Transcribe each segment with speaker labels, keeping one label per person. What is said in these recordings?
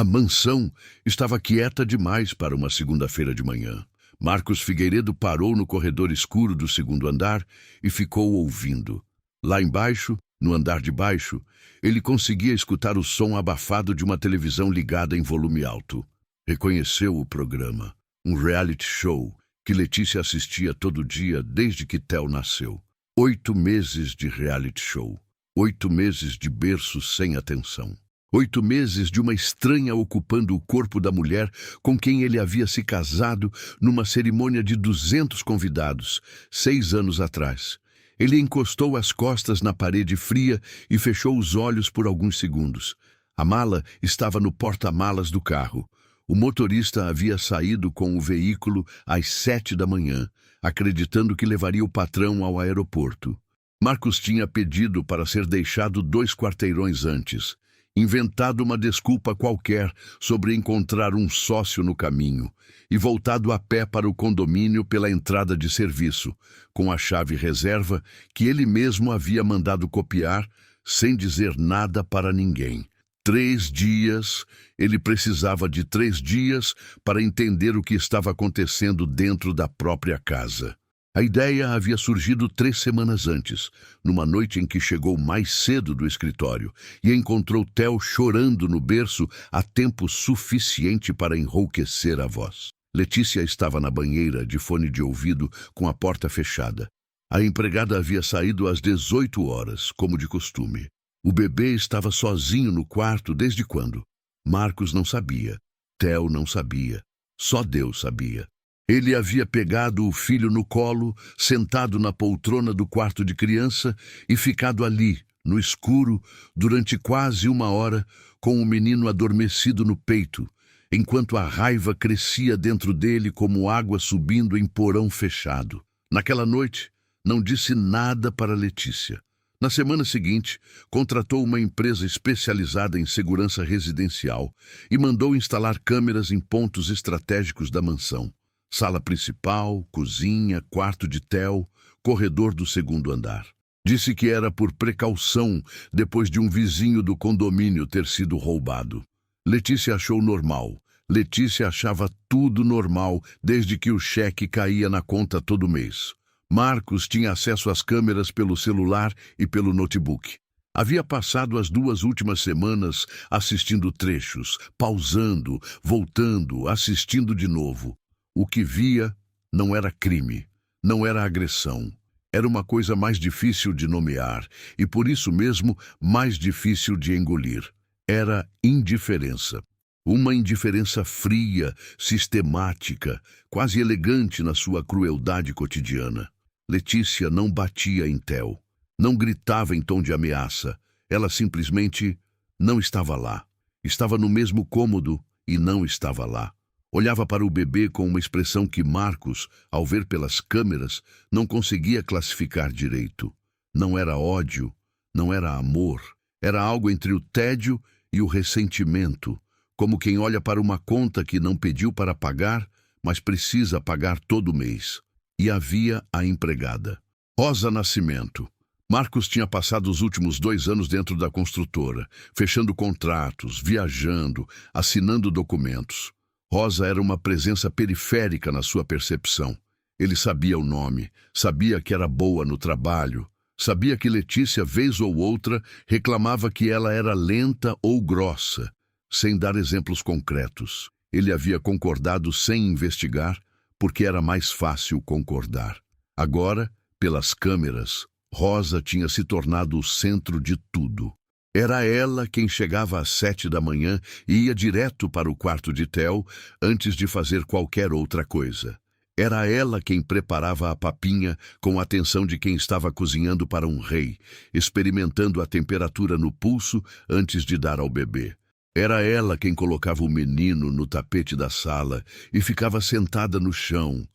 Speaker 1: A mansão estava quieta demais para uma segunda-feira de manhã. Marcos Figueiredo parou no corredor escuro do segundo andar e ficou ouvindo. Lá embaixo, no andar de baixo, ele conseguia escutar o som abafado de uma televisão ligada em volume alto. Reconheceu o programa, um reality show que Letícia assistia todo dia desde que Theo nasceu. 8 meses de reality show. 8 meses de berço sem atenção. 8 meses de uma estranha ocupando o corpo da mulher com quem ele havia se casado numa cerimônia de 200 convidados, 6 anos atrás. Ele encostou as costas na parede fria e fechou os olhos por alguns segundos. A mala estava no porta-malas do carro. O motorista havia saído com o veículo às 7 da manhã, acreditando que levaria o patrão ao aeroporto. Marcos tinha pedido para ser deixado 2 quarteirões antes, inventado uma desculpa qualquer sobre encontrar um sócio no caminho e voltado a pé para o condomínio pela entrada de serviço, com a chave reserva que ele mesmo havia mandado copiar, sem dizer nada para ninguém. 3 dias, ele precisava de 3 dias para entender o que estava acontecendo dentro da própria casa. A ideia havia surgido 3 semanas antes, numa noite em que chegou mais cedo do escritório e encontrou Theo chorando no berço a tempo suficiente para enrouquecer a voz. Letícia estava na banheira, de fone de ouvido, com a porta fechada. A empregada havia saído às 18 horas, como de costume. O bebê estava sozinho no quarto desde quando? Marcos não sabia. Theo não sabia. Só Deus sabia. Ele havia pegado o filho no colo, sentado na poltrona do quarto de criança e ficado ali, no escuro, durante quase 1 hora, com o menino adormecido no peito, enquanto a raiva crescia dentro dele como água subindo em porão fechado. Naquela noite, não disse nada para Letícia. Na semana seguinte, contratou uma empresa especializada em segurança residencial e mandou instalar câmeras em pontos estratégicos da mansão. Sala principal, cozinha, quarto de Theo, corredor do segundo andar. Disse que era por precaução depois de um vizinho do condomínio ter sido roubado. Letícia achou normal. Letícia achava tudo normal desde que o cheque caía na conta todo mês. Marcos tinha acesso às câmeras pelo celular e pelo notebook. Havia passado as 2 últimas semanas assistindo trechos, pausando, voltando, assistindo de novo. O que via não era crime, não era agressão. Era uma coisa mais difícil de nomear e, por isso mesmo, mais difícil de engolir. Era indiferença. Uma indiferença fria, sistemática, quase elegante na sua crueldade cotidiana. Letícia não batia em Theo, não gritava em tom de ameaça. Ela simplesmente não estava lá. Estava no mesmo cômodo e não estava lá. Olhava para o bebê com uma expressão que Marcos, ao ver pelas câmeras, não conseguia classificar direito. Não era ódio, não era amor. Era algo entre o tédio e o ressentimento, como quem olha para uma conta que não pediu para pagar, mas precisa pagar todo mês. E havia a empregada. Rosa Nascimento. Marcos tinha passado os últimos 2 anos dentro da construtora, fechando contratos, viajando, assinando documentos. Rosa era uma presença periférica na sua percepção. Ele sabia o nome, sabia que era boa no trabalho, sabia que Letícia, vez ou outra, reclamava que ela era lenta ou grossa, sem dar exemplos concretos. Ele havia concordado sem investigar, porque era mais fácil concordar. Agora, pelas câmeras, Rosa tinha se tornado o centro de tudo. Era ela quem chegava às 7 da manhã e ia direto para o quarto de Theo antes de fazer qualquer outra coisa. Era ela quem preparava a papinha com a atenção de quem estava cozinhando para um rei, experimentando a temperatura no pulso antes de dar ao bebê. Era ela quem colocava o menino no tapete da sala e ficava sentada no chão,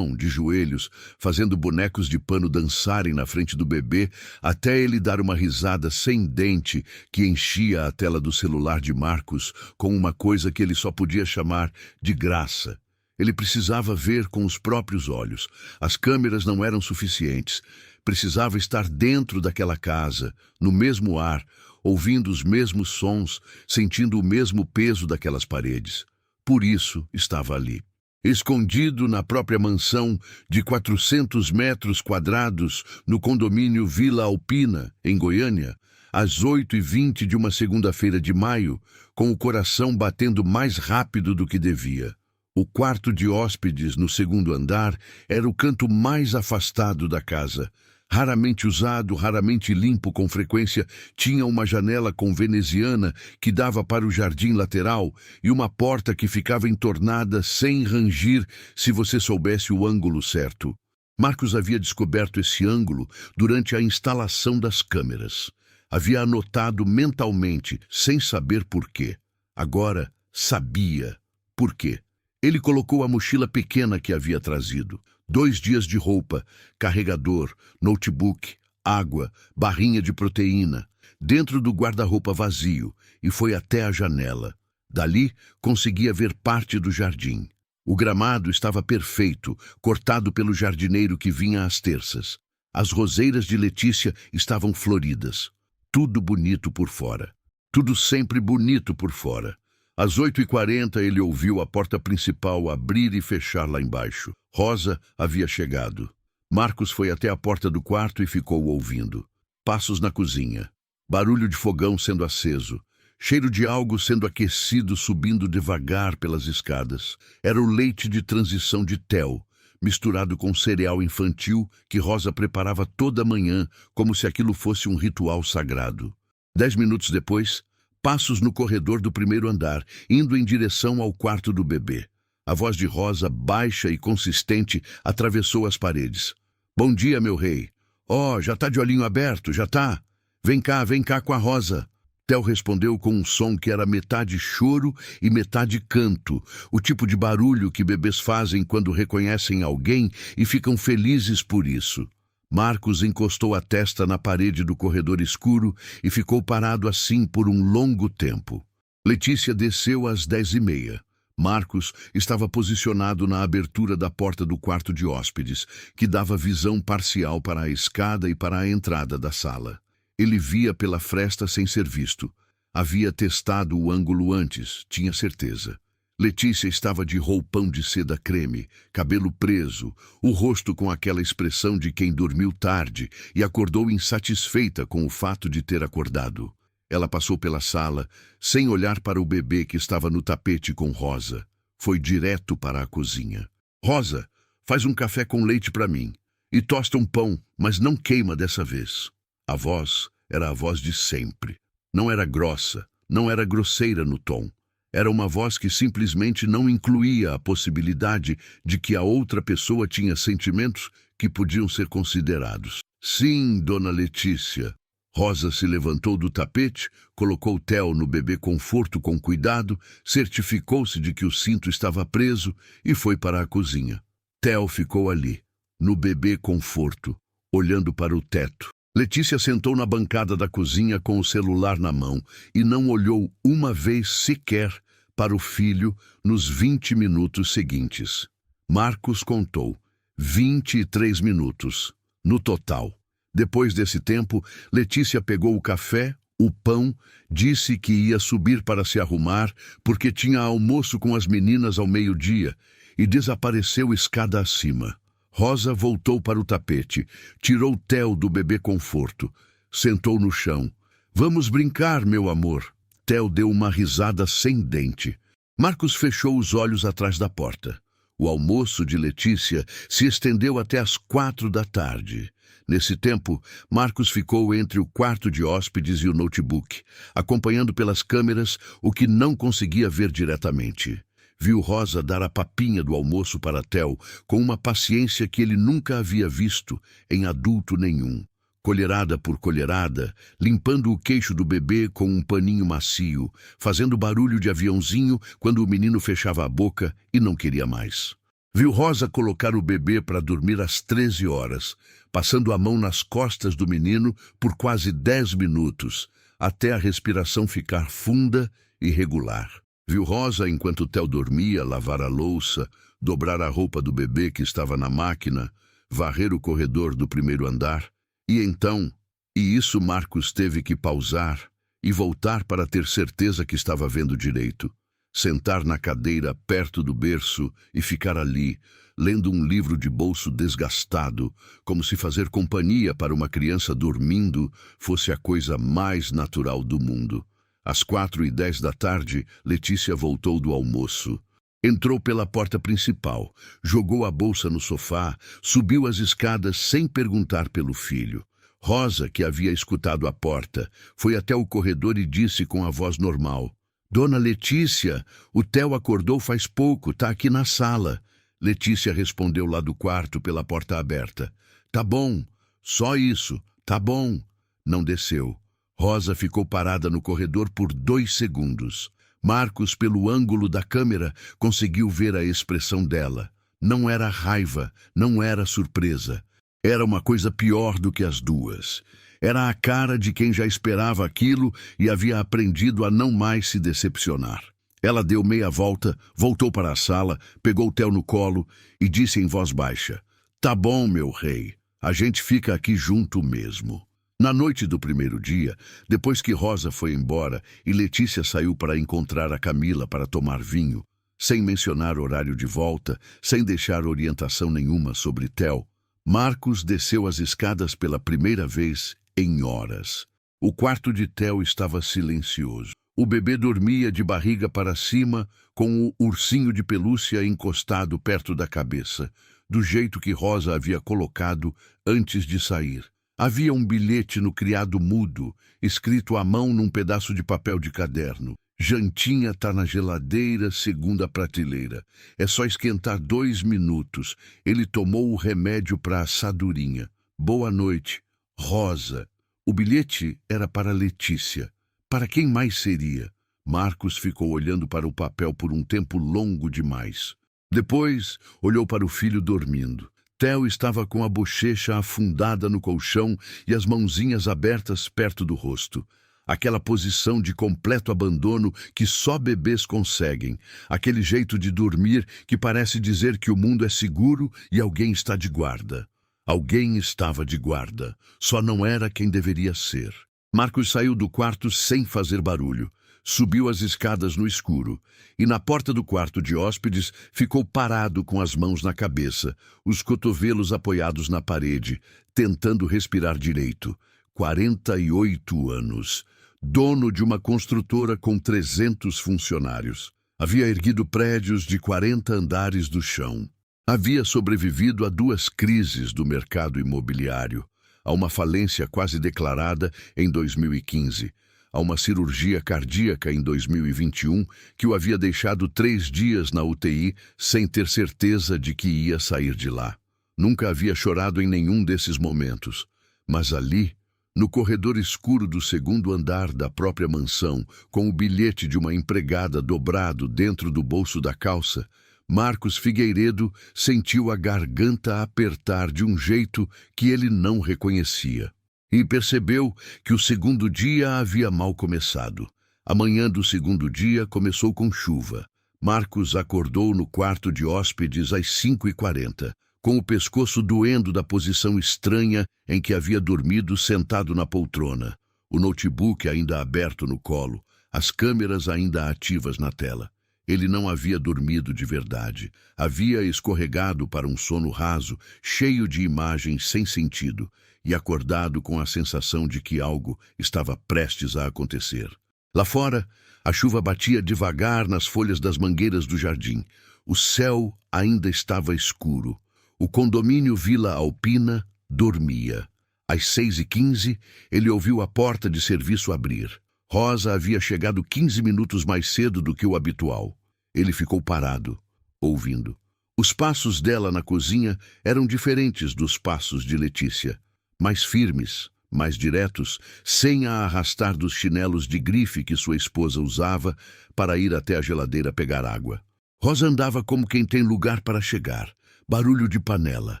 Speaker 1: de joelhos, fazendo bonecos de pano dançarem na frente do bebê até ele dar uma risada sem dente que enchia a tela do celular de Marcos com uma coisa que ele só podia chamar de graça. Ele precisava ver com os próprios olhos. As câmeras não eram suficientes. Precisava estar dentro daquela casa, no mesmo ar, ouvindo os mesmos sons, sentindo o mesmo peso daquelas paredes. Por isso estava ali. Escondido na própria mansão de 400 metros quadrados no condomínio Vila Alpina, em Goiânia, às 8h20 de uma segunda-feira de maio, com o coração batendo mais rápido do que devia. O quarto de hóspedes no segundo andar era o canto mais afastado da casa. Raramente usado, raramente limpo com frequência, tinha uma janela com veneziana que dava para o jardim lateral e uma porta que ficava entornada sem rangir se você soubesse o ângulo certo. Marcos havia descoberto esse ângulo durante a instalação das câmeras. Havia anotado mentalmente, sem saber por quê. Agora sabia por quê. Ele colocou a mochila pequena que havia trazido. 2 dias de roupa, carregador, notebook, água, barrinha de proteína, dentro do guarda-roupa vazio, e foi até a janela. Dali, conseguia ver parte do jardim. O gramado estava perfeito, cortado pelo jardineiro que vinha às terças. As roseiras de Letícia estavam floridas. Tudo bonito por fora. Tudo sempre bonito por fora. Às 8h40, ele ouviu a porta principal abrir e fechar lá embaixo. Rosa havia chegado. Marcos foi até a porta do quarto e ficou ouvindo. Passos na cozinha. Barulho de fogão sendo aceso. Cheiro de algo sendo aquecido subindo devagar pelas escadas. Era o leite de transição de Theo, misturado com cereal infantil que Rosa preparava toda manhã, como se aquilo fosse um ritual sagrado. 10 minutos depois, passos no corredor do primeiro andar, indo em direção ao quarto do bebê. A voz de Rosa, baixa e consistente, atravessou as paredes. "Bom dia, meu rei. Oh, já tá de olhinho aberto, já tá? Vem cá com a Rosa." Theo respondeu com um som que era metade choro e metade canto, o tipo de barulho que bebês fazem quando reconhecem alguém e ficam felizes por isso. Marcos encostou a testa na parede do corredor escuro e ficou parado assim por um longo tempo. Letícia desceu às 10h30. Marcos estava posicionado na abertura da porta do quarto de hóspedes, que dava visão parcial para a escada e para a entrada da sala. Ele via pela fresta sem ser visto. Havia testado o ângulo antes, tinha certeza. Letícia estava de roupão de seda creme, cabelo preso, o rosto com aquela expressão de quem dormiu tarde e acordou insatisfeita com o fato de ter acordado. Ela passou pela sala, sem olhar para o bebê que estava no tapete com Rosa. Foi direto para a cozinha. "Rosa, faz um café com leite para mim. E tosta um pão, mas não queima dessa vez." A voz era a voz de sempre. Não era grossa, não era grosseira no tom. Era uma voz que simplesmente não incluía a possibilidade de que a outra pessoa tinha sentimentos que podiam ser considerados. "Sim, dona Letícia." Rosa se levantou do tapete, colocou Theo no bebê conforto com cuidado, certificou-se de que o cinto estava preso e foi para a cozinha. Theo ficou ali, no bebê conforto, olhando para o teto. Letícia sentou na bancada da cozinha com o celular na mão e não olhou uma vez sequer para o filho nos 20 minutos seguintes. Marcos contou 23 minutos, no total. Depois desse tempo, Letícia pegou o café, o pão, disse que ia subir para se arrumar porque tinha almoço com as meninas ao meio-dia e desapareceu escada acima. Rosa voltou para o tapete, tirou Theo do bebê conforto, sentou no chão. "Vamos brincar, meu amor." Theo deu uma risada sem dente. Marcos fechou os olhos atrás da porta. O almoço de Letícia se estendeu até às 4 da tarde. Nesse tempo, Marcos ficou entre o quarto de hóspedes e o notebook, acompanhando pelas câmeras o que não conseguia ver diretamente. Viu Rosa dar a papinha do almoço para Theo com uma paciência que ele nunca havia visto em adulto nenhum. Colherada por colherada, limpando o queixo do bebê com um paninho macio, fazendo barulho de aviãozinho quando o menino fechava a boca e não queria mais. Viu Rosa colocar o bebê para dormir às 13 horas, passando a mão nas costas do menino por quase 10 minutos, até a respiração ficar funda e regular. Viu Rosa, enquanto Theo dormia, lavar a louça, dobrar a roupa do bebê que estava na máquina, varrer o corredor do primeiro andar. E então, e isso Marcos teve que pausar, e voltar para ter certeza que estava vendo direito. Sentar na cadeira perto do berço e ficar ali, lendo um livro de bolso desgastado, como se fazer companhia para uma criança dormindo fosse a coisa mais natural do mundo. Às 4h10 da tarde, Letícia voltou do almoço. Entrou pela porta principal, jogou a bolsa no sofá, subiu as escadas sem perguntar pelo filho. Rosa, que havia escutado a porta, foi até o corredor e disse com a voz normal: "Dona Letícia, o Theo acordou faz pouco, tá aqui na sala." Letícia respondeu lá do quarto pela porta aberta: "Tá bom, só isso, tá bom." Não desceu. Rosa ficou parada no corredor por 2 segundos. Marcos, pelo ângulo da câmera, conseguiu ver a expressão dela. Não era raiva, não era surpresa. Era uma coisa pior do que as duas. Era a cara de quem já esperava aquilo e havia aprendido a não mais se decepcionar. Ela deu meia volta, voltou para a sala, pegou o Theo no colo e disse em voz baixa: "Tá bom, meu rei, a gente fica aqui junto mesmo." Na noite do primeiro dia, depois que Rosa foi embora e Letícia saiu para encontrar a Camila para tomar vinho, sem mencionar horário de volta, sem deixar orientação nenhuma sobre Theo, Marcos desceu as escadas pela primeira vez em horas. O quarto de Theo estava silencioso. O bebê dormia de barriga para cima, com o ursinho de pelúcia encostado perto da cabeça, do jeito que Rosa havia colocado antes de sair. Havia um bilhete no criado mudo, escrito à mão num pedaço de papel de caderno: "Jantinha tá na geladeira, segunda prateleira. É só esquentar 2 minutos. Ele tomou o remédio para assadurinha. Boa noite, Rosa." O bilhete era para Letícia. Para quem mais seria? Marcos ficou olhando para o papel por um tempo longo demais. Depois, olhou para o filho dormindo. Theo estava com a bochecha afundada no colchão e as mãozinhas abertas perto do rosto. Aquela posição de completo abandono que só bebês conseguem. Aquele jeito de dormir que parece dizer que o mundo é seguro e alguém está de guarda. Alguém estava de guarda, só não era quem deveria ser. Marcos saiu do quarto sem fazer barulho. Subiu as escadas no escuro e na porta do quarto de hóspedes ficou parado com as mãos na cabeça, os cotovelos apoiados na parede, tentando respirar direito. 48 anos. Dono de uma construtora com 300 funcionários. Havia erguido prédios de 40 andares do chão. Havia sobrevivido a 2 crises do mercado imobiliário, a uma falência quase declarada em 2015, a uma cirurgia cardíaca em 2021 que o havia deixado 3 dias na UTI sem ter certeza de que ia sair de lá. Nunca havia chorado em nenhum desses momentos, mas ali, no corredor escuro do 2º andar da própria mansão, com o bilhete de uma empregada dobrado dentro do bolso da calça, Marcos Figueiredo sentiu a garganta apertar de um jeito que ele não reconhecia. E percebeu que o 2º dia havia mal começado. A manhã do 2º dia começou com chuva. Marcos acordou no quarto de hóspedes às 5h40, com o pescoço doendo da posição estranha em que havia dormido sentado na poltrona, o notebook ainda aberto no colo, as câmeras ainda ativas na tela. Ele não havia dormido de verdade. Havia escorregado para um sono raso, cheio de imagens sem sentido, e acordado com a sensação de que algo estava prestes a acontecer. Lá fora, a chuva batia devagar nas folhas das mangueiras do jardim. O céu ainda estava escuro. O condomínio Vila Alpina dormia. Às 6h15, ele ouviu a porta de serviço abrir. Rosa havia chegado 15 minutos mais cedo do que o habitual. Ele ficou parado, ouvindo. Os passos dela na cozinha eram diferentes dos passos de Letícia. Mais firmes, mais diretos, sem a arrastar dos chinelos de grife que sua esposa usava para ir até a geladeira pegar água. Rosa andava como quem tem lugar para chegar. Barulho de panela,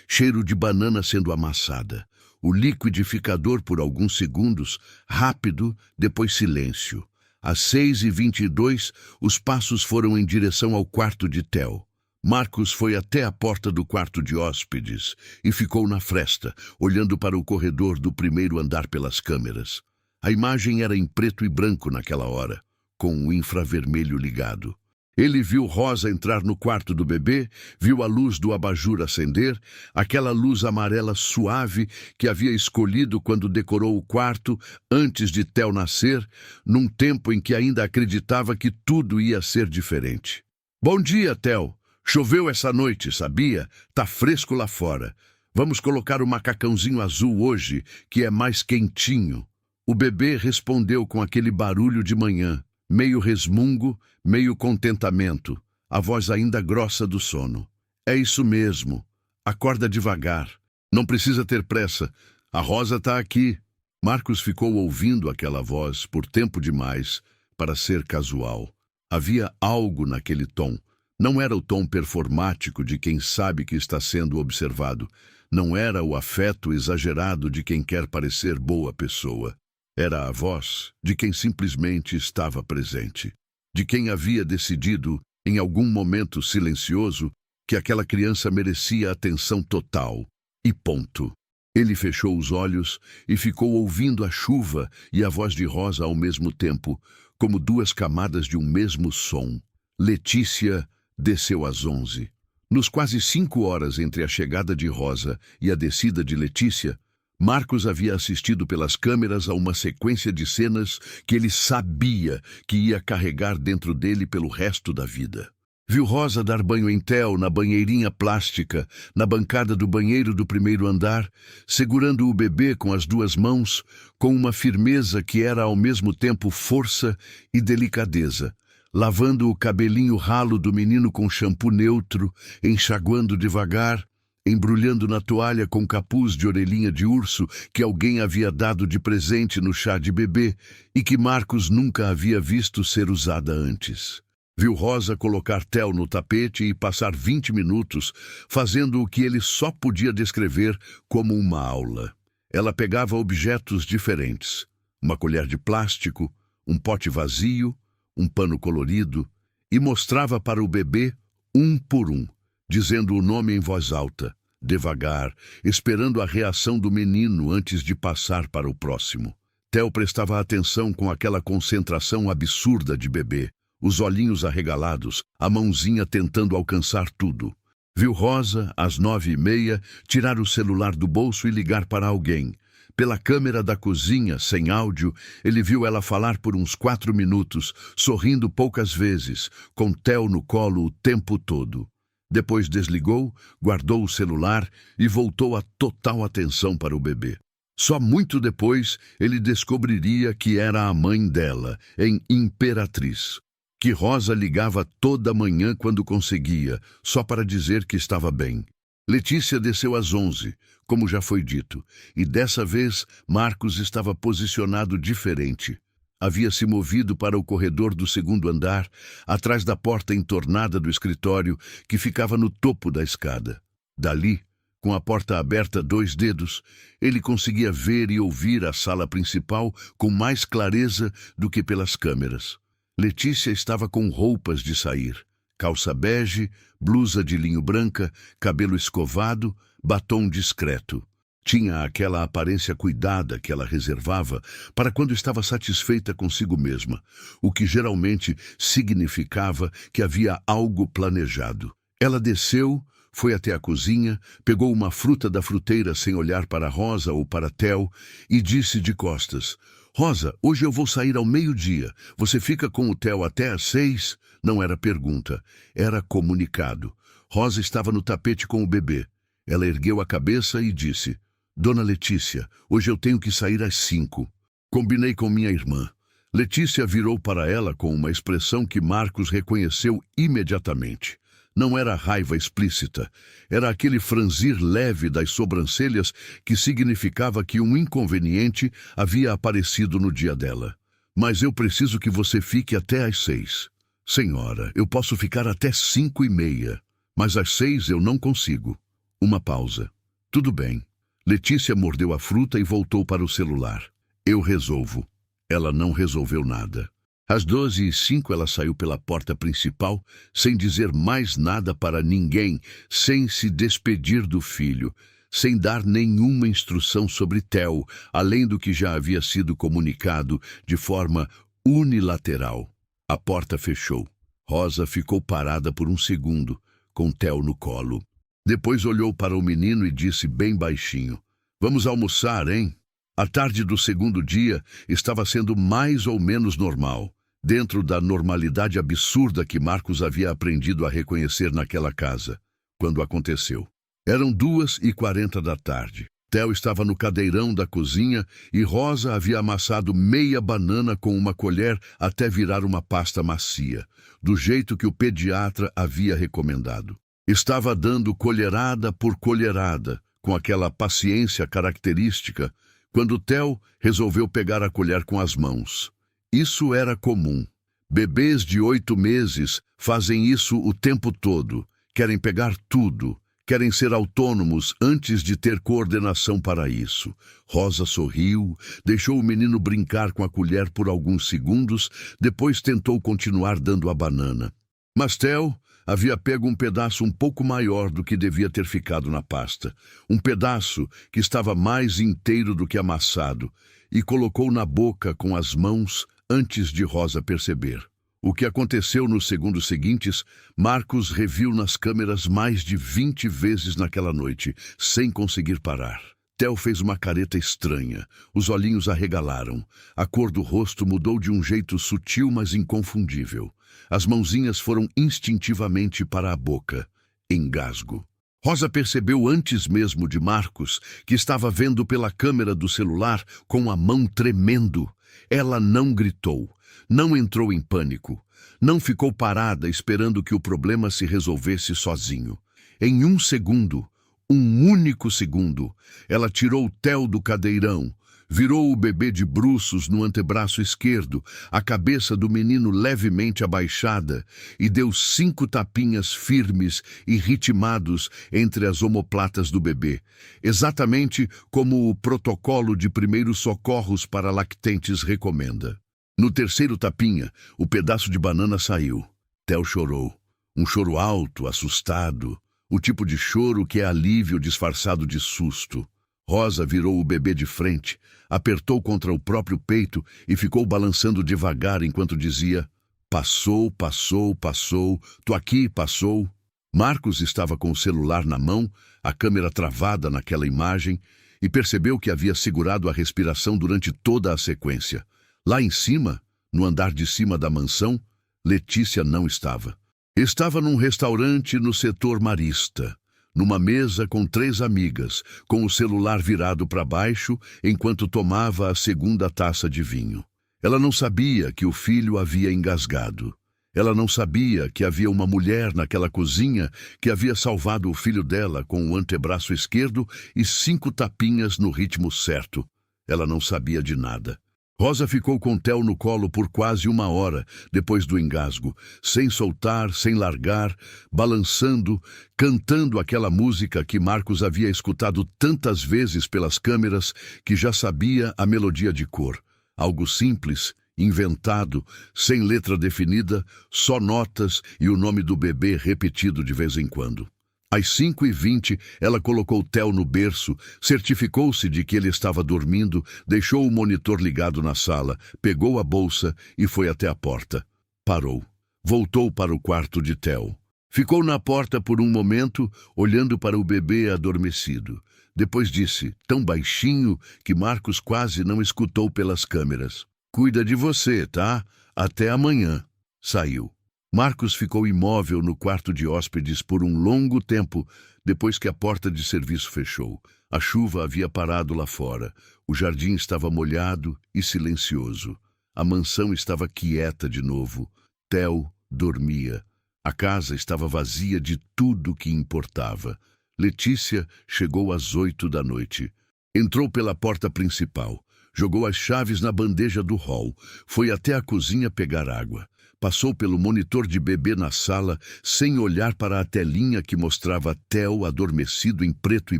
Speaker 1: cheiro de banana sendo amassada. O liquidificador por alguns segundos, rápido, depois silêncio. Às 6h22, os passos foram em direção ao quarto de Theo. Marcos foi até a porta do quarto de hóspedes e ficou na fresta, olhando para o corredor do 1º andar pelas câmeras. A imagem era em preto e branco naquela hora, com o infravermelho ligado. Ele viu Rosa entrar no quarto do bebê, viu a luz do abajur acender, aquela luz amarela suave que havia escolhido quando decorou o quarto antes de Theo nascer, num tempo em que ainda acreditava que tudo ia ser diferente. Bom dia, Theo. Choveu essa noite, sabia? Tá fresco lá fora. Vamos colocar o macacãozinho azul hoje, que é mais quentinho. O bebê respondeu com aquele barulho de manhã, meio resmungo, meio contentamento, a voz ainda grossa do sono. É isso mesmo. Acorda devagar. Não precisa ter pressa. A Rosa tá aqui. Marcos ficou ouvindo aquela voz por tempo demais para ser casual. Havia algo naquele tom. Não era o tom performático de quem sabe que está sendo observado. Não era o afeto exagerado de quem quer parecer boa pessoa. Era a voz de quem simplesmente estava presente. De quem havia decidido, em algum momento silencioso, que aquela criança merecia atenção total. E ponto. Ele fechou os olhos e ficou ouvindo a chuva e a voz de Rosa ao mesmo tempo, como duas camadas de um mesmo som. Letícia desceu às 11. Nos quase 5 horas entre a chegada de Rosa e a descida de Letícia, Marcos havia assistido pelas câmeras a uma sequência de cenas que ele sabia que ia carregar dentro dele pelo resto da vida. Viu Rosa dar banho em Theo na banheirinha plástica, na bancada do banheiro do primeiro andar, segurando o bebê com as 2 mãos, com uma firmeza que era ao mesmo tempo força e delicadeza, lavando o cabelinho ralo do menino com shampoo neutro, enxaguando devagar, embrulhando na toalha com capuz de orelhinha de urso que alguém havia dado de presente no chá de bebê e que Marcos nunca havia visto ser usada antes. Viu Rosa colocar Theo no tapete e passar 20 minutos fazendo o que ele só podia descrever como uma aula. Ela pegava objetos diferentes, uma colher de plástico, um pote vazio, um pano colorido, e mostrava para o bebê um por um, dizendo o nome em voz alta, devagar, esperando a reação do menino antes de passar para o próximo. Theo prestava atenção com aquela concentração absurda de bebê, os olhinhos arregalados, a mãozinha tentando alcançar tudo. Viu Rosa, às 9h30, tirar o celular do bolso e ligar para alguém. Pela câmera da cozinha, sem áudio, ele viu ela falar por uns 4 minutos, sorrindo poucas vezes, com Theo no colo o tempo todo. Depois desligou, guardou o celular e voltou a total atenção para o bebê. Só muito depois ele descobriria que era a mãe dela, em Imperatriz, que Rosa ligava toda manhã quando conseguia, só para dizer que estava bem. Letícia desceu às 11, como já foi dito, e dessa vez Marcos estava posicionado diferente. Havia se movido para o corredor do segundo andar, atrás da porta entornada do escritório, que ficava no topo da escada. Dali, com a porta aberta a 2 dedos, ele conseguia ver e ouvir a sala principal com mais clareza do que pelas câmeras. Letícia estava com roupas de sair. Calça bege, blusa de linho branca, cabelo escovado, batom discreto. Tinha aquela aparência cuidada que ela reservava para quando estava satisfeita consigo mesma, o que geralmente significava que havia algo planejado. Ela desceu, foi até a cozinha, pegou uma fruta da fruteira sem olhar para Rosa ou para Theo e disse de costas: "Rosa, hoje eu vou sair ao 12h. Você fica com o Theo até às 6h?" Não era pergunta, era comunicado. Rosa estava no tapete com o bebê. Ela ergueu a cabeça e disse: "Dona Letícia, hoje eu tenho que sair às 5h. Combinei com minha irmã." Letícia virou para ela com uma expressão que Marcos reconheceu imediatamente. Não era raiva explícita, era aquele franzir leve das sobrancelhas que significava que um inconveniente havia aparecido no dia dela. "Mas eu preciso que você fique até às 6h. "Senhora, eu posso ficar até 5h30, mas às 6h eu não consigo." Uma pausa. "Tudo bem." Letícia mordeu a fruta e voltou para o celular. "Eu resolvo." Ela não resolveu nada. Às 12h05 ela saiu pela porta principal, sem dizer mais nada para ninguém, sem se despedir do filho, sem dar nenhuma instrução sobre Theo, além do que já havia sido comunicado de forma unilateral. A porta fechou. Rosa ficou parada por um segundo, com Theo no colo. Depois olhou para o menino e disse bem baixinho: "Vamos almoçar, hein?" A tarde do segundo dia estava sendo mais ou menos normal, dentro da normalidade absurda que Marcos havia aprendido a reconhecer naquela casa, quando aconteceu. Eram 2h40 da tarde. Theo estava no cadeirão da cozinha e Rosa havia amassado meia banana com uma colher até virar uma pasta macia, do jeito que o pediatra havia recomendado. Estava dando colherada por colherada, com aquela paciência característica, quando Theo resolveu pegar a colher com as mãos. Isso era comum. Bebês de 8 meses fazem isso o tempo todo. Querem pegar tudo. Querem ser autônomos antes de ter coordenação para isso. Rosa sorriu, deixou o menino brincar com a colher por alguns segundos, depois tentou continuar dando a banana. Mas Theo havia pego um pedaço um pouco maior do que devia ter ficado na pasta. Um pedaço que estava mais inteiro do que amassado, e colocou na boca com as mãos antes de Rosa perceber. O que aconteceu nos segundos seguintes, Marcos reviu nas câmeras mais de 20 vezes naquela noite, sem conseguir parar. Theo fez uma careta estranha, os olhinhos arregalaram, a cor do rosto mudou de um jeito sutil, mas inconfundível. As mãozinhas foram instintivamente para a boca. Engasgo. Rosa percebeu antes mesmo de Marcos que estava vendo pela câmera do celular com a mão tremendo. Ela não gritou, não entrou em pânico, não ficou parada esperando que o problema se resolvesse sozinho. Em um segundo, um único segundo, ela tirou Theo do cadeirão, virou o bebê de bruços no antebraço esquerdo, a cabeça do menino levemente abaixada, e deu 5 tapinhas firmes e ritmados entre as omoplatas do bebê, exatamente como o protocolo de primeiros socorros para lactentes recomenda. No terceiro tapinha, o pedaço de banana saiu. Theo chorou. Um choro alto, assustado, o tipo de choro que é alívio disfarçado de susto. Rosa virou o bebê de frente, apertou contra o próprio peito e ficou balançando devagar enquanto dizia: "Passou, passou, passou, tô aqui, passou." Marcos estava com o celular na mão, a câmera travada naquela imagem, e percebeu que havia segurado a respiração durante toda a sequência. Lá em cima, no andar de cima da mansão, Letícia não estava. Estava num restaurante no setor marista, numa mesa com 3 amigas, com o celular virado para baixo enquanto tomava a segunda taça de vinho. Ela não sabia que o filho havia engasgado. Ela não sabia que havia uma mulher naquela cozinha que havia salvado o filho dela com o antebraço esquerdo e 5 tapinhas no ritmo certo. Ela não sabia de nada. Rosa ficou com Theo no colo por quase 1 hora depois do engasgo, sem soltar, sem largar, balançando, cantando aquela música que Marcos havia escutado tantas vezes pelas câmeras que já sabia a melodia de cor. Algo simples, inventado, sem letra definida, só notas e o nome do bebê repetido de vez em quando. Às 5h20, ela colocou Theo no berço, certificou-se de que ele estava dormindo, deixou o monitor ligado na sala, pegou a bolsa e foi até a porta. Parou. Voltou para o quarto de Theo. Ficou na porta por um momento, olhando para o bebê adormecido. Depois disse, tão baixinho que Marcos quase não escutou pelas câmeras: "Cuida de você, tá? Até amanhã." Saiu. Marcos ficou imóvel no quarto de hóspedes por um longo tempo depois que a porta de serviço fechou. A chuva havia parado lá fora. O jardim estava molhado e silencioso. A mansão estava quieta de novo. Theo dormia. A casa estava vazia de tudo que importava. Letícia chegou às 8 da noite. Entrou pela porta principal. Jogou as chaves na bandeja do hall. Foi até a cozinha pegar água. Passou pelo monitor de bebê na sala, sem olhar para a telinha que mostrava Theo adormecido em preto e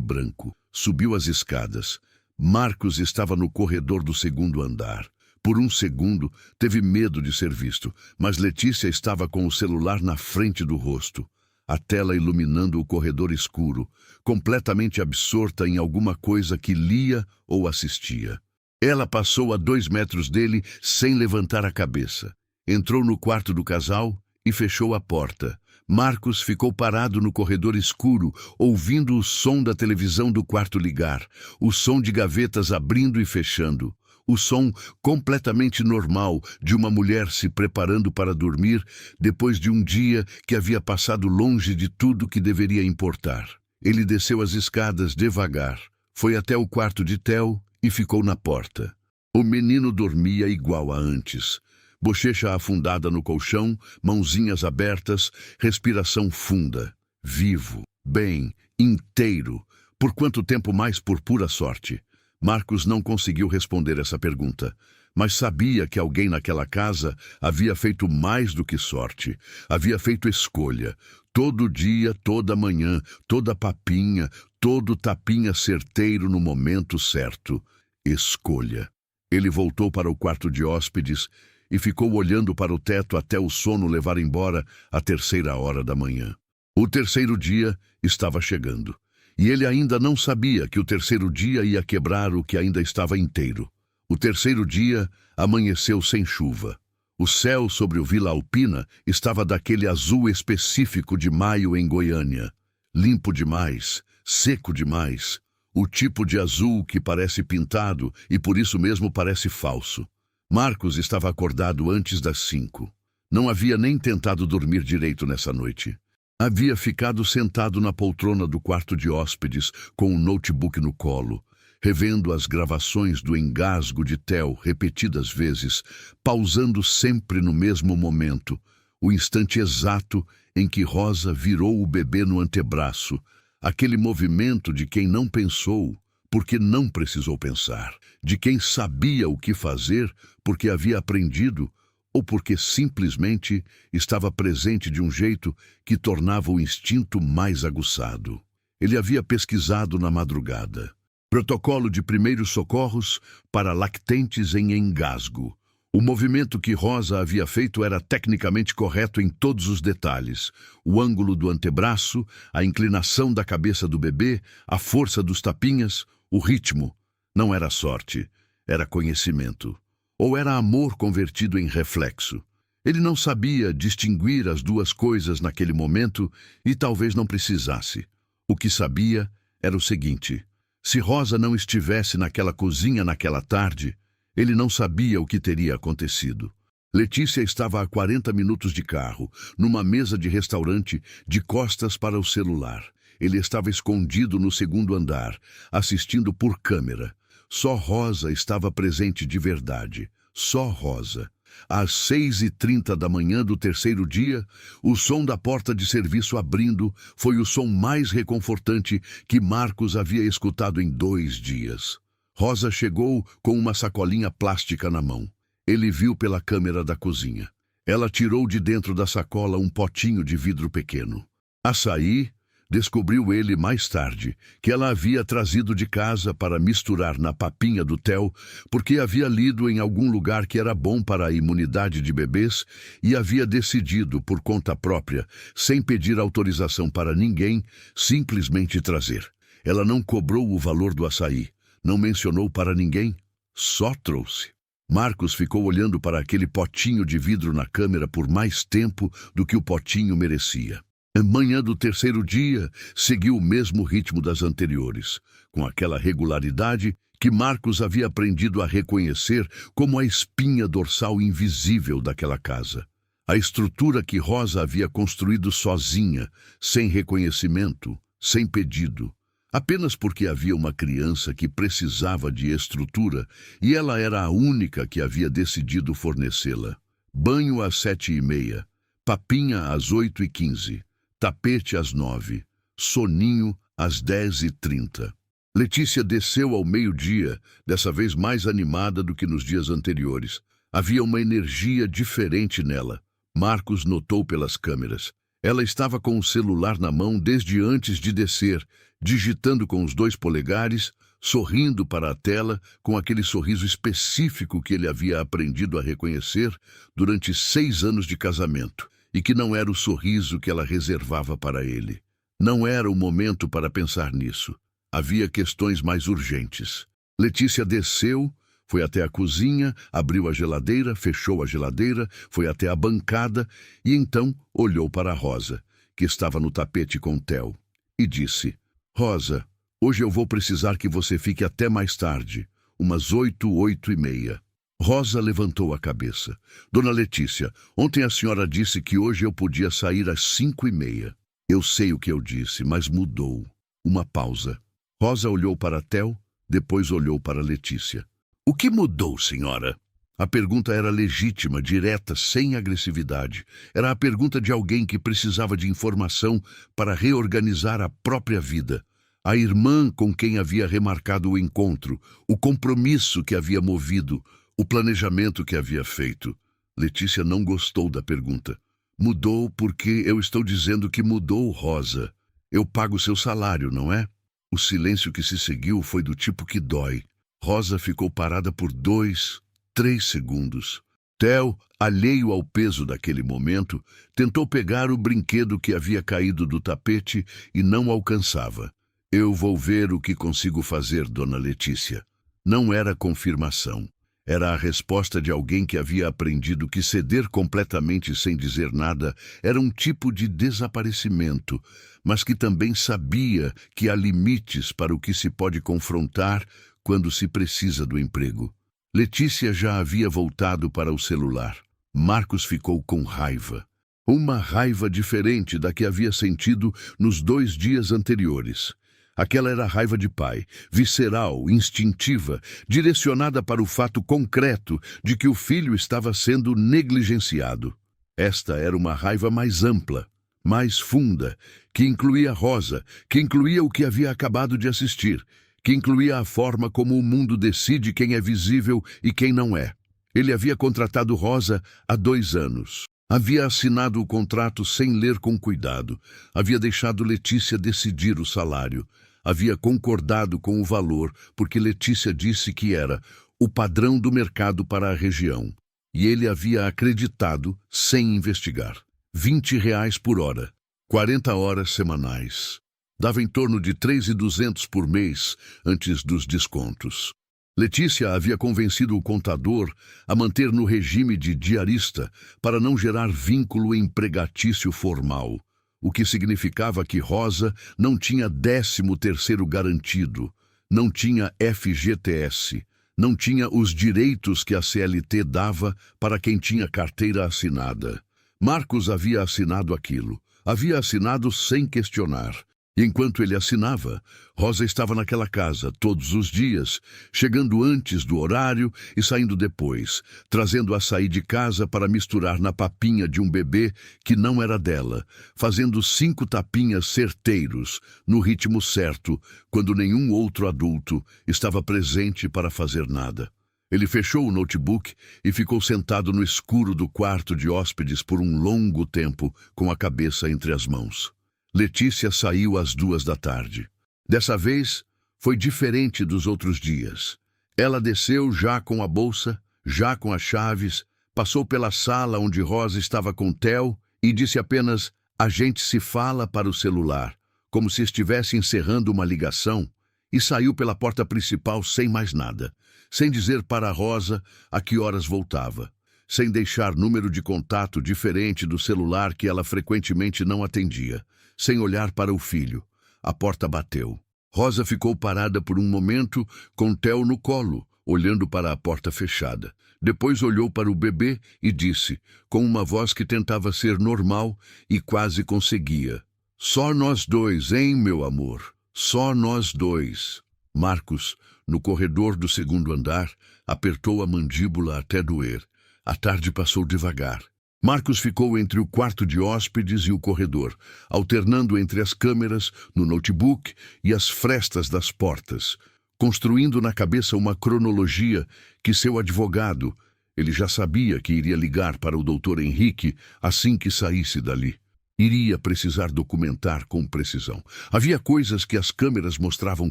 Speaker 1: branco. Subiu as escadas. Marcos estava no corredor do segundo andar. Por um segundo, teve medo de ser visto, mas Letícia estava com o celular na frente do rosto. a tela iluminando o corredor escuro, completamente absorta em alguma coisa que lia ou assistia. Ela passou a 2 metros dele sem levantar a cabeça. Entrou no quarto do casal e fechou a porta. Marcos ficou parado no corredor escuro, ouvindo o som da televisão do quarto ligar, o som de gavetas abrindo e fechando, o som completamente normal de uma mulher se preparando para dormir depois de um dia que havia passado longe de tudo que deveria importar. Ele desceu as escadas devagar, foi até o quarto de Theo e ficou na porta. O menino dormia igual a antes. Bochecha afundada no colchão, mãozinhas abertas, respiração funda. Vivo, bem, inteiro. Por quanto tempo mais por pura sorte? Marcos não conseguiu responder essa pergunta, mas sabia que alguém naquela casa havia feito mais do que sorte. Havia feito escolha. Todo dia, toda manhã, toda papinha, todo tapinha certeiro no momento certo. Escolha. Ele voltou para o quarto de hóspedes e ficou olhando para o teto até o sono levar embora a 3ª hora da manhã. O 3º dia estava chegando, e ele ainda não sabia que o 3º dia ia quebrar o que ainda estava inteiro. O 3º dia amanheceu sem chuva. O céu sobre o Vila Alpina estava daquele azul específico de maio em Goiânia. Limpo demais, seco demais. O tipo de azul que parece pintado e por isso mesmo parece falso. Marcos estava acordado antes das 5. Não havia nem tentado dormir direito nessa noite. Havia ficado sentado na poltrona do quarto de hóspedes com um notebook no colo, revendo as gravações do engasgo de Theo repetidas vezes, pausando sempre no mesmo momento, o instante exato em que Rosa virou o bebê no antebraço, aquele movimento de quem não pensou, porque não precisou pensar, de quem sabia o que fazer porque havia aprendido ou porque simplesmente estava presente de um jeito que tornava o instinto mais aguçado. Ele havia pesquisado na madrugada. Protocolo de primeiros socorros para lactentes em engasgo. O movimento que Rosa havia feito era tecnicamente correto em todos os detalhes. O ângulo do antebraço, a inclinação da cabeça do bebê, a força dos tapinhas, o ritmo. Não era sorte, era conhecimento. Ou era amor convertido em reflexo. Ele não sabia distinguir as duas coisas naquele momento e talvez não precisasse. O que sabia era o seguinte: se Rosa não estivesse naquela cozinha naquela tarde, ele não sabia o que teria acontecido. Letícia estava a 40 minutos de carro, numa mesa de restaurante, de costas para o celular. Ele estava escondido no 2º andar, assistindo por câmera. Só Rosa estava presente de verdade. Só Rosa. Às 6h30 da manhã do 3º dia, o som da porta de serviço abrindo foi o som mais reconfortante que Marcos havia escutado em 2 dias. Rosa chegou com uma sacolinha plástica na mão. Ele viu pela câmera da cozinha. Ela tirou de dentro da sacola um potinho de vidro pequeno. Açaí, descobriu ele mais tarde, que ela havia trazido de casa para misturar na papinha do Theo, porque havia lido em algum lugar que era bom para a imunidade de bebês e havia decidido, por conta própria, sem pedir autorização para ninguém, simplesmente trazer. Ela não cobrou o valor do açaí, não mencionou para ninguém, só trouxe. Marcos ficou olhando para aquele potinho de vidro na câmera por mais tempo do que o potinho merecia. A manhã do 3º dia seguiu o mesmo ritmo das anteriores, com aquela regularidade que Marcos havia aprendido a reconhecer como a espinha dorsal invisível daquela casa. A estrutura que Rosa havia construído sozinha, sem reconhecimento, sem pedido, apenas porque havia uma criança que precisava de estrutura e ela era a única que havia decidido fornecê-la. Banho às 7h30, papinha às 8h15. Tapete às 9, soninho às 10h30. Letícia desceu ao meio-dia, dessa vez mais animada do que nos dias anteriores. Havia uma energia diferente nela. Marcos notou pelas câmeras. Ela estava com o celular na mão desde antes de descer, digitando com os 2 polegares, sorrindo para a tela com aquele sorriso específico que ele havia aprendido a reconhecer durante 6 anos de casamento, e que não era o sorriso que ela reservava para ele. Não era o momento para pensar nisso. Havia questões mais urgentes. Letícia desceu, foi até a cozinha, abriu a geladeira, fechou a geladeira, foi até a bancada e então olhou para a Rosa, que estava no tapete com Theo, e disse: Rosa, hoje eu vou precisar que você fique até mais tarde, umas 8, 8:30. Rosa levantou a cabeça. Dona Letícia, ontem a senhora disse que hoje eu podia sair às 5:30. Eu sei o que eu disse, mas mudou. Uma pausa. Rosa olhou para Theo, depois olhou para Letícia. O que mudou, senhora? A pergunta era legítima, direta, sem agressividade. Era a pergunta de alguém que precisava de informação para reorganizar a própria vida. A irmã com quem havia remarcado o encontro, o compromisso que havia movido, o planejamento que havia feito. Letícia não gostou da pergunta. Mudou porque eu estou dizendo que mudou, Rosa. Eu pago seu salário, não é? O silêncio que se seguiu foi do tipo que dói. Rosa ficou parada por 2, 3 segundos. Theo, alheio ao peso daquele momento, tentou pegar o brinquedo que havia caído do tapete e não alcançava. Eu vou ver o que consigo fazer, Dona Letícia. Não era confirmação. Era a resposta de alguém que havia aprendido que ceder completamente sem dizer nada era um tipo de desaparecimento, mas que também sabia que há limites para o que se pode confrontar quando se precisa do emprego. Letícia já havia voltado para o celular. Marcos ficou com raiva. Uma raiva diferente da que havia sentido nos 2 dias anteriores. Aquela era raiva de pai, visceral, instintiva, direcionada para o fato concreto de que o filho estava sendo negligenciado. Esta era uma raiva mais ampla, mais funda, que incluía Rosa, que incluía o que havia acabado de assistir, que incluía a forma como o mundo decide quem é visível e quem não é. Ele havia contratado Rosa há 2 anos. Havia assinado o contrato sem ler com cuidado. Havia deixado Letícia decidir o salário. Havia concordado com o valor, porque Letícia disse que era o padrão do mercado para a região. E ele havia acreditado sem investigar. R$ 20 por hora. 40 horas semanais. Dava em torno de 3.200 por mês antes dos descontos. Letícia havia convencido o contador a manter no regime de diarista para não gerar vínculo empregatício formal, o que significava que Rosa não tinha 13º garantido, não tinha FGTS, não tinha os direitos que a CLT dava para quem tinha carteira assinada. Marcos havia assinado aquilo, havia assinado sem questionar. Enquanto ele assinava, Rosa estava naquela casa todos os dias, chegando antes do horário e saindo depois, trazendo açaí de casa para misturar na papinha de um bebê que não era dela, fazendo 5 tapinhas certeiros, no ritmo certo, quando nenhum outro adulto estava presente para fazer nada. Ele fechou o notebook e ficou sentado no escuro do quarto de hóspedes por um longo tempo, com a cabeça entre as mãos. Letícia saiu às 2 da tarde. Dessa vez, foi diferente dos outros dias. Ela desceu já com a bolsa, já com as chaves, passou pela sala onde Rosa estava com Theo e disse apenas: "A gente se fala" para o celular, como se estivesse encerrando uma ligação, e saiu pela porta principal sem mais nada, sem dizer para Rosa a que horas voltava, sem deixar número de contato diferente do celular que ela frequentemente não atendia, sem olhar para o filho. A porta bateu. Rosa ficou parada por um momento, com Theo no colo, olhando para a porta fechada. Depois olhou para o bebê e disse, com uma voz que tentava ser normal e quase conseguia: "Só nós dois, hein, meu amor? Só nós dois." Marcos, no corredor do 2º andar, apertou a mandíbula até doer. A tarde passou devagar. Marcos ficou entre o quarto de hóspedes e o corredor, alternando entre as câmeras, no notebook e as frestas das portas, construindo na cabeça uma cronologia que seu advogado, ele já sabia que iria ligar para o Dr. Henrique assim que saísse dali. Iria precisar documentar com precisão. Havia coisas que as câmeras mostravam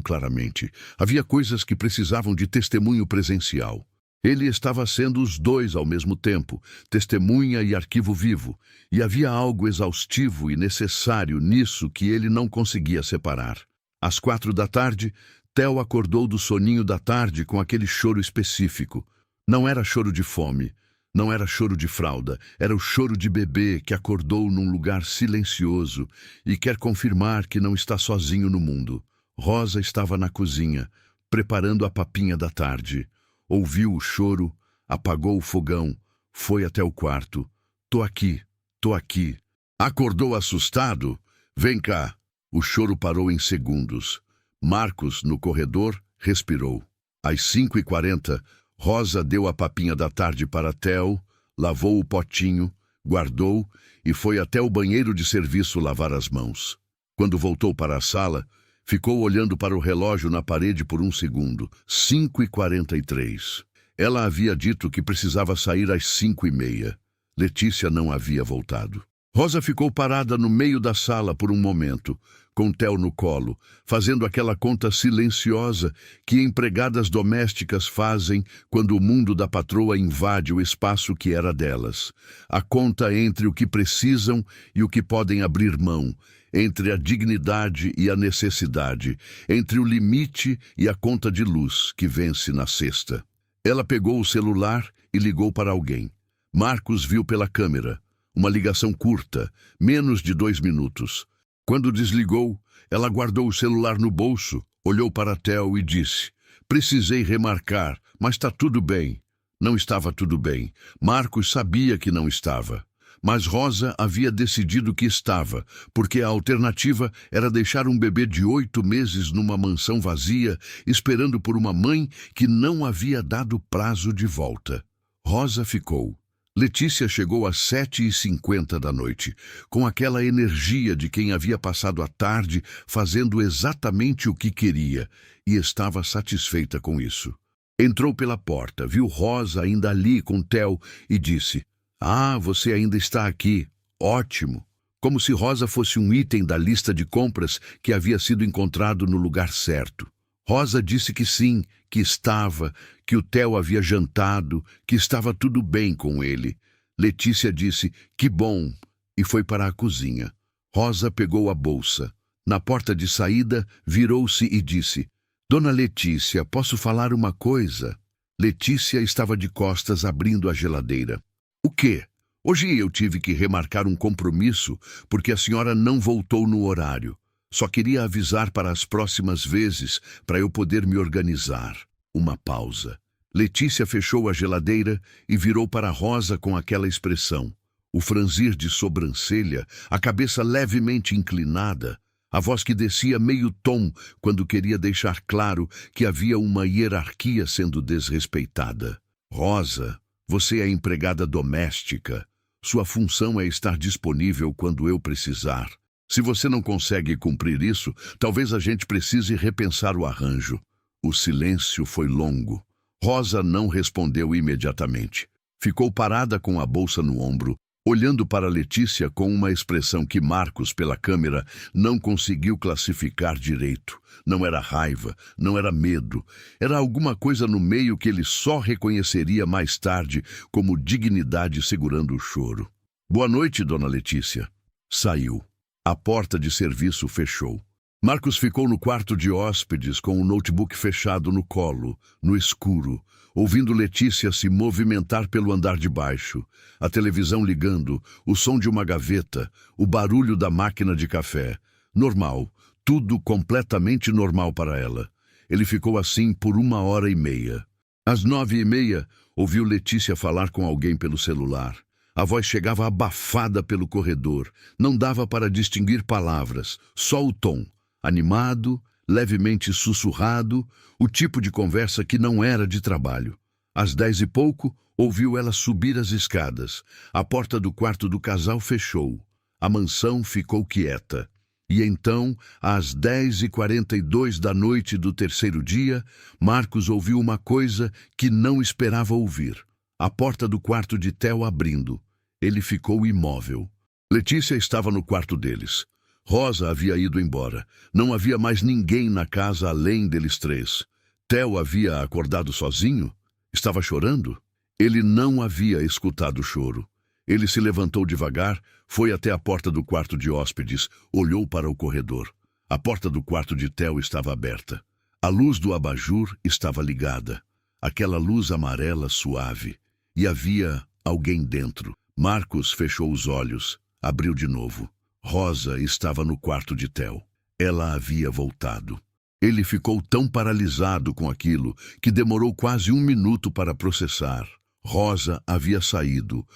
Speaker 1: claramente. Havia coisas que precisavam de testemunho presencial. Ele estava sendo os dois ao mesmo tempo, testemunha e arquivo vivo, e havia algo exaustivo e necessário nisso que ele não conseguia separar. Às 4 da tarde, Theo acordou do soninho da tarde com aquele choro específico. Não era choro de fome, não era choro de fralda, era o choro de bebê que acordou num lugar silencioso e quer confirmar que não está sozinho no mundo. Rosa estava na cozinha, preparando a papinha da tarde. Ouviu o choro, apagou o fogão, foi até o quarto. Tô aqui, tô aqui. Acordou assustado? Vem cá. O choro parou em segundos. Marcos, no corredor, respirou. Às 5h40, Rosa deu a papinha da tarde para Theo, lavou o potinho, guardou e foi até o banheiro de serviço lavar as mãos. Quando voltou para a sala, ficou olhando para o relógio na parede por um segundo. 5h43. Ela havia dito que precisava sair às 5h30. Letícia não havia voltado. Rosa ficou parada no meio da sala por um momento, com Theo no colo, fazendo aquela conta silenciosa que empregadas domésticas fazem quando o mundo da patroa invade o espaço que era delas. A conta entre o que precisam e o que podem abrir mão, entre a dignidade e a necessidade, entre o limite e a conta de luz que vence na sexta. Ela pegou o celular e ligou para alguém. Marcos viu pela câmera. Uma ligação curta, menos de 2 minutos. Quando desligou, ela guardou o celular no bolso, olhou para Theo e disse: "Precisei remarcar, mas está tudo bem." Não estava tudo bem. Marcos sabia que não estava. Mas Rosa havia decidido que estava, porque a alternativa era deixar um bebê de 8 meses numa mansão vazia, esperando por uma mãe que não havia dado prazo de volta. Rosa ficou. Letícia chegou às 7h50 da noite, com aquela energia de quem havia passado a tarde fazendo exatamente o que queria, e estava satisfeita com isso. Entrou pela porta, viu Rosa ainda ali com Theo e disse: "Ah, você ainda está aqui. Ótimo." Como se Rosa fosse um item da lista de compras que havia sido encontrado no lugar certo. Rosa disse que sim, que estava, que o Theo havia jantado, que estava tudo bem com ele. Letícia disse: "Que bom", e foi para a cozinha. Rosa pegou a bolsa. Na porta de saída, virou-se e disse: "Dona Letícia, posso falar uma coisa?" Letícia estava de costas abrindo a geladeira. "O quê?" "Hoje eu tive que remarcar um compromisso porque a senhora não voltou no horário. Só queria avisar para as próximas vezes, para eu poder me organizar." Uma pausa. Letícia fechou a geladeira e virou para Rosa com aquela expressão. O franzir de sobrancelha, a cabeça levemente inclinada, a voz que descia meio tom quando queria deixar claro que havia uma hierarquia sendo desrespeitada. "Rosa, você é empregada doméstica. Sua função é estar disponível quando eu precisar. Se você não consegue cumprir isso, talvez a gente precise repensar o arranjo." O silêncio foi longo. Rosa não respondeu imediatamente. Ficou parada com a bolsa no ombro, olhando para Letícia com uma expressão que Marcos, pela câmera, não conseguiu classificar direito. Não era raiva, não era medo. Era alguma coisa no meio que ele só reconheceria mais tarde como dignidade segurando o choro. "Boa noite, dona Letícia." Saiu. A porta de serviço fechou. Marcos ficou no quarto de hóspedes com o notebook fechado no colo, no escuro, ouvindo Letícia se movimentar pelo andar de baixo, a televisão ligando, o som de uma gaveta, o barulho da máquina de café. Normal, tudo completamente normal para ela. Ele ficou assim por 1h30. Às 9h30, ouviu Letícia falar com alguém pelo celular. A voz chegava abafada pelo corredor. Não dava para distinguir palavras, só o tom. Animado, levemente sussurrado, o tipo de conversa que não era de trabalho. Às 10h pouco, ouviu ela subir as escadas. A porta do quarto do casal fechou. A mansão ficou quieta. E então, às 10h42 da noite do terceiro dia, Marcos ouviu uma coisa que não esperava ouvir. A porta do quarto de Theo abrindo. Ele ficou imóvel. Letícia estava no quarto deles. Rosa havia ido embora. Não havia mais ninguém na casa além deles três. Theo havia acordado sozinho? Estava chorando? Ele não havia escutado o choro. Ele se levantou devagar, foi até a porta do quarto de hóspedes, olhou para o corredor. A porta do quarto de Theo estava aberta. A luz do abajur estava ligada. Aquela luz amarela suave. E havia alguém dentro. Marcos fechou os olhos, abriu de novo. Rosa estava no quarto de Theo. Ela havia voltado. Ele ficou tão paralisado com aquilo que demorou quase 1 minuto para processar. Rosa havia saído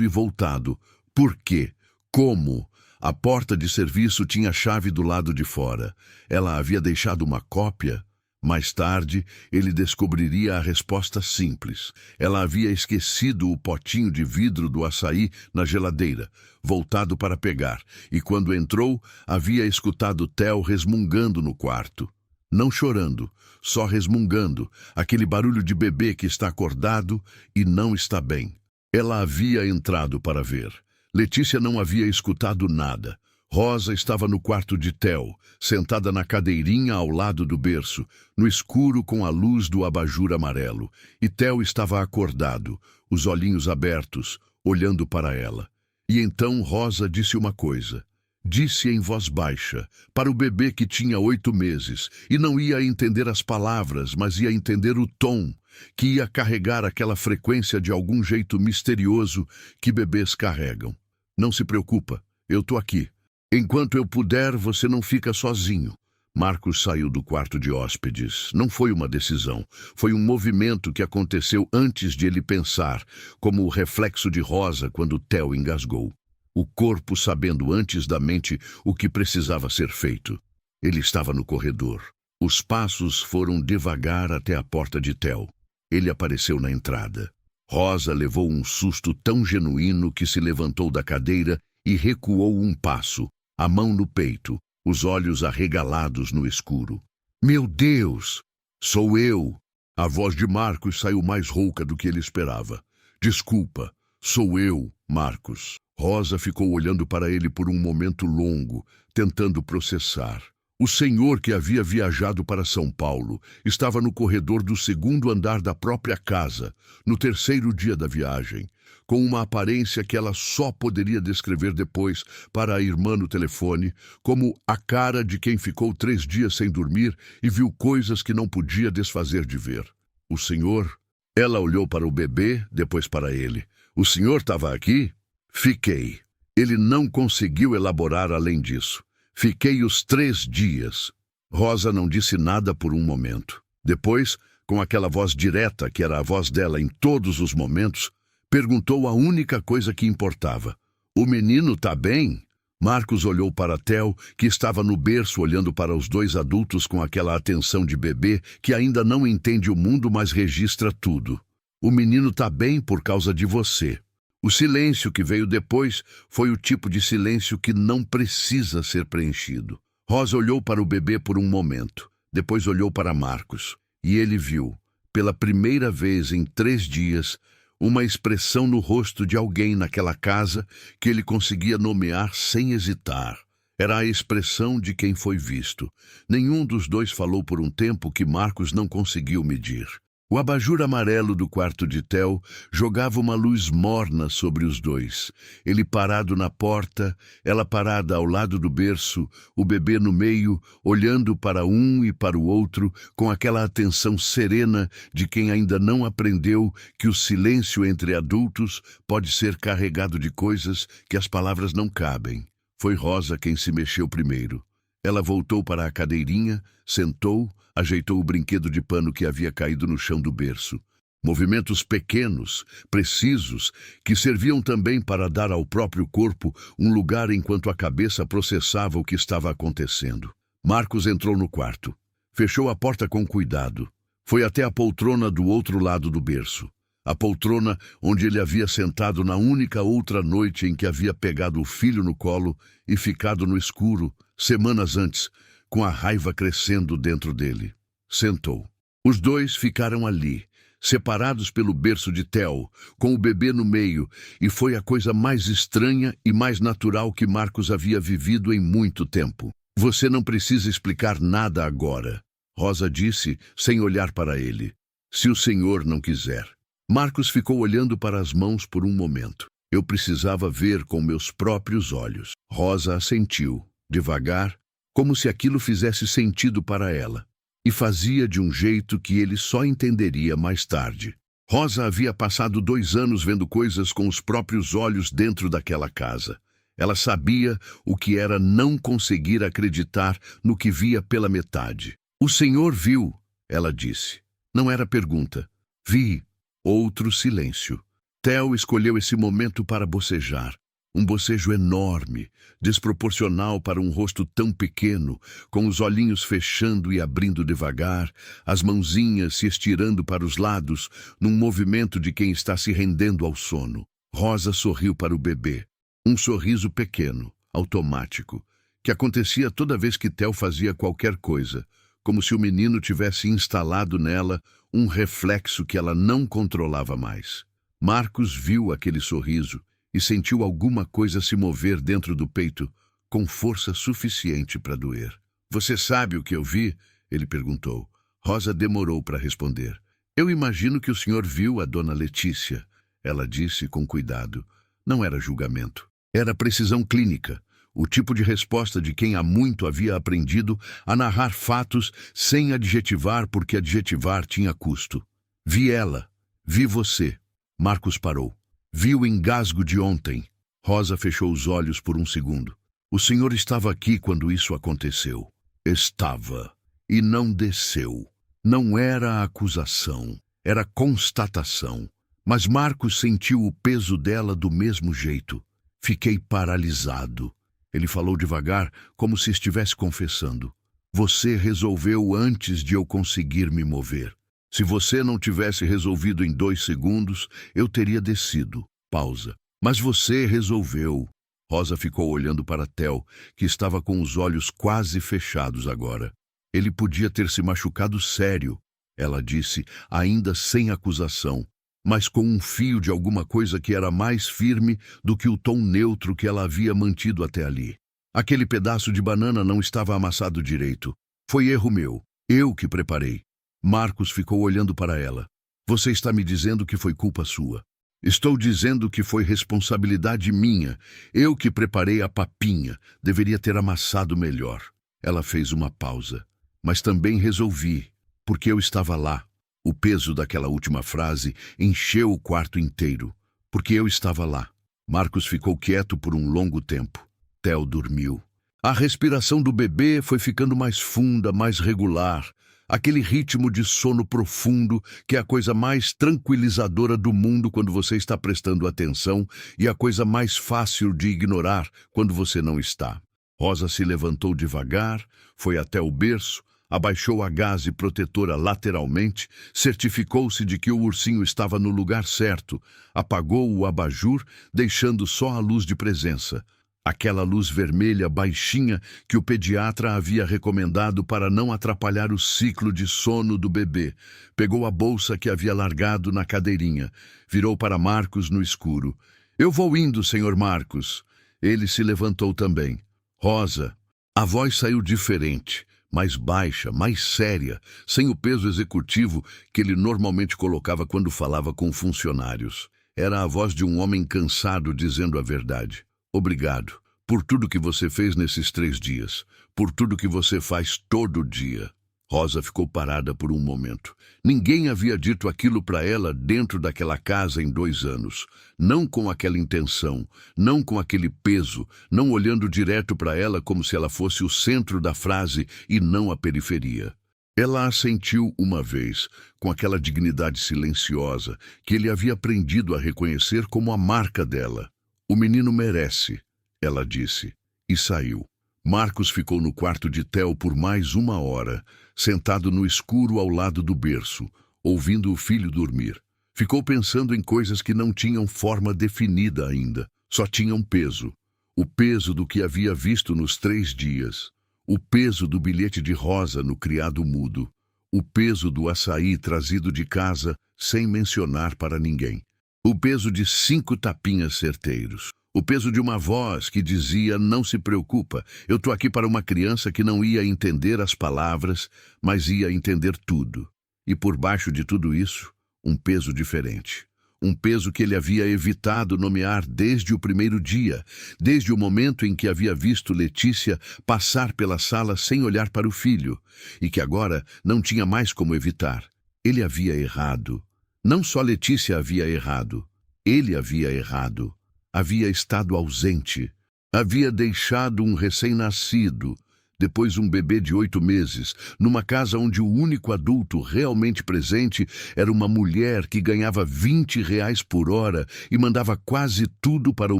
Speaker 1: e voltado. Por quê? Como? A porta de serviço tinha chave do lado de fora. Ela havia deixado uma cópia? Mais tarde, ele descobriria a resposta simples. Ela havia esquecido o potinho de vidro do açaí na geladeira, voltado para pegar, e quando entrou, havia escutado Theo resmungando no quarto. Não chorando, só resmungando, aquele barulho de bebê que está acordado e não está bem. Ela havia entrado para ver. Letícia não havia escutado nada. Rosa estava no quarto de Theo, sentada na cadeirinha ao lado do berço, no escuro com a luz do abajur amarelo, e Theo estava acordado, os olhinhos abertos, olhando para ela. E então Rosa disse uma coisa. Disse em voz baixa, para o bebê que tinha 8 meses, e não ia entender as palavras, mas ia entender o tom, que ia carregar aquela frequência de algum jeito misterioso que bebês carregam. Não se preocupa, eu tô aqui. Enquanto eu puder, você não fica sozinho. Marcos saiu do quarto de hóspedes. Não foi uma decisão. Foi um movimento que aconteceu antes de ele pensar, como o reflexo de Rosa quando Theo engasgou. O corpo sabendo antes da mente o que precisava ser feito. Ele estava no corredor. Os passos foram devagar até a porta de Theo. Ele apareceu na entrada. Rosa levou um susto tão genuíno que se levantou da cadeira e recuou um passo, a mão no peito, os olhos arregalados no escuro. Meu Deus! Sou eu! A voz de Marcos saiu mais rouca do que ele esperava. Desculpa, sou eu, Marcos. Rosa ficou olhando para ele por um momento longo, tentando processar. O senhor que havia viajado para São Paulo estava no corredor do 2º andar da própria casa, no 3º dia da viagem, com uma aparência que ela só poderia descrever depois para a irmã no telefone, como a cara de quem ficou 3 dias sem dormir e viu coisas que não podia desfazer de ver. O senhor? Ela olhou para o bebê, depois para ele. O senhor estava aqui? Fiquei. Ele não conseguiu elaborar além disso. Fiquei os 3 dias. Rosa não disse nada por um momento. Depois, com aquela voz direta que era a voz dela em todos os momentos, perguntou a única coisa que importava. O menino tá bem? Marcos olhou para Theo, que estava no berço olhando para os 2 adultos com aquela atenção de bebê que ainda não entende o mundo, mas registra tudo. O menino tá bem por causa de você. O silêncio que veio depois foi o tipo de silêncio que não precisa ser preenchido. Rosa olhou para o bebê por um momento, depois olhou para Marcos, e ele viu, pela primeira vez em 3 dias, uma expressão no rosto de alguém naquela casa que ele conseguia nomear sem hesitar. Era a expressão de quem foi visto. Nenhum dos 2 falou por um tempo que Marcos não conseguiu medir. O abajur amarelo do quarto de Theo jogava uma luz morna sobre os 2. Ele parado na porta, ela parada ao lado do berço, o bebê no meio, olhando para um e para o outro, com aquela atenção serena de quem ainda não aprendeu que o silêncio entre adultos pode ser carregado de coisas que as palavras não cabem. Foi Rosa quem se mexeu primeiro. Ela voltou para a cadeirinha, sentou, ajeitou o brinquedo de pano que havia caído no chão do berço. Movimentos pequenos, precisos, que serviam também para dar ao próprio corpo um lugar enquanto a cabeça processava o que estava acontecendo. Marcos entrou no quarto. Fechou a porta com cuidado. Foi até a poltrona do outro lado do berço. A poltrona onde ele havia sentado na única outra noite em que havia pegado o filho no colo e ficado no escuro, semanas antes, com a raiva crescendo dentro dele. Sentou. Os 2 ficaram ali, separados pelo berço de Theo, com o bebê no meio, e foi a coisa mais estranha e mais natural que Marcos havia vivido em muito tempo. Você não precisa explicar nada agora, Rosa disse, sem olhar para ele. Se o Senhor não quiser. Marcos ficou olhando para as mãos por um momento. Eu precisava ver com meus próprios olhos. Rosa assentiu, devagar, como se aquilo fizesse sentido para ela. E fazia de um jeito que ele só entenderia mais tarde. Rosa havia passado 2 anos vendo coisas com os próprios olhos dentro daquela casa. Ela sabia o que era não conseguir acreditar no que via pela metade. O Senhor viu, ela disse. Não era pergunta. Vi. Outro silêncio. Theo escolheu esse momento para bocejar. Um bocejo enorme, desproporcional para um rosto tão pequeno, com os olhinhos fechando e abrindo devagar, as mãozinhas se estirando para os lados, num movimento de quem está se rendendo ao sono. Rosa sorriu para o bebê. Um sorriso pequeno, automático, que acontecia toda vez que Theo fazia qualquer coisa, como se o menino tivesse instalado nela um reflexo que ela não controlava mais. Marcos viu aquele sorriso e sentiu alguma coisa se mover dentro do peito, com força suficiente para doer. Você sabe o que eu vi? Ele perguntou. Rosa demorou para responder. Eu imagino que o senhor viu a dona Letícia, ela disse com cuidado. Não era julgamento. Era precisão clínica, o tipo de resposta de quem há muito havia aprendido a narrar fatos sem adjetivar porque adjetivar tinha custo. Vi ela, vi você. Marcos parou. Vi o engasgo de ontem. Rosa fechou os olhos por um segundo. O senhor estava aqui quando isso aconteceu. Estava. E não desceu. Não era acusação, era constatação. Mas Marcos sentiu o peso dela do mesmo jeito. Fiquei paralisado. Ele falou devagar, como se estivesse confessando. Você resolveu antes de eu conseguir me mover. Se você não tivesse resolvido em 2 segundos, eu teria descido. Pausa. Mas você resolveu. Rosa ficou olhando para Theo, que estava com os olhos quase fechados agora. Ele podia ter se machucado sério, ela disse, ainda sem acusação, mas com um fio de alguma coisa que era mais firme do que o tom neutro que ela havia mantido até ali. Aquele pedaço de banana não estava amassado direito. Foi erro meu. Eu que preparei. Marcos ficou olhando para ela. Você está me dizendo que foi culpa sua. Estou dizendo que foi responsabilidade minha. Eu que preparei a papinha. Deveria ter amassado melhor. Ela fez uma pausa. Mas também resolvi, porque eu estava lá. O peso daquela última frase encheu o quarto inteiro. Porque eu estava lá. Marcos ficou quieto por um longo tempo. Theo dormiu. A respiração do bebê foi ficando mais funda, mais regular. Aquele ritmo de sono profundo que é a coisa mais tranquilizadora do mundo quando você está prestando atenção e a coisa mais fácil de ignorar quando você não está. Rosa se levantou devagar, foi até o berço, abaixou a gaze protetora lateralmente, certificou-se de que o ursinho estava no lugar certo, apagou o abajur, deixando só a luz de presença. Aquela luz vermelha baixinha que o pediatra havia recomendado para não atrapalhar o ciclo de sono do bebê. Pegou a bolsa que havia largado na cadeirinha. Virou para Marcos no escuro. Eu vou indo, senhor Marcos. Ele se levantou também. Rosa. A voz saiu diferente, mais baixa, mais séria, sem o peso executivo que ele normalmente colocava quando falava com funcionários. Era a voz de um homem cansado dizendo a verdade. Obrigado por tudo que você fez nesses 3 dias, por tudo que você faz todo dia. Rosa ficou parada por um momento. Ninguém havia dito aquilo para ela dentro daquela casa em 2 anos. Não com aquela intenção, não com aquele peso, não olhando direto para ela como se ela fosse o centro da frase e não a periferia. Ela assentiu uma vez, com aquela dignidade silenciosa que ele havia aprendido a reconhecer como a marca dela. O menino merece, ela disse, e saiu. Marcos ficou no quarto de Theo por mais 1 hora, sentado no escuro ao lado do berço, ouvindo o filho dormir. Ficou pensando em coisas que não tinham forma definida ainda, só tinham peso. O peso do que havia visto nos 3 dias. O peso do bilhete de Rosa no criado mudo. O peso do açaí trazido de casa sem mencionar para ninguém. O peso de 5 tapinhas certeiros. O peso de uma voz que dizia, não se preocupa, eu estou aqui para uma criança que não ia entender as palavras, mas ia entender tudo. E por baixo de tudo isso, um peso diferente. Um peso que ele havia evitado nomear desde o primeiro dia, desde o momento em que havia visto Letícia passar pela sala sem olhar para o filho, e que agora não tinha mais como evitar. Ele havia errado. Não só Letícia havia errado, ele havia errado. Havia estado ausente. Havia deixado um recém-nascido, depois um bebê de 8 meses, numa casa onde o único adulto realmente presente era uma mulher que ganhava R$ 20 por hora e mandava quase tudo para o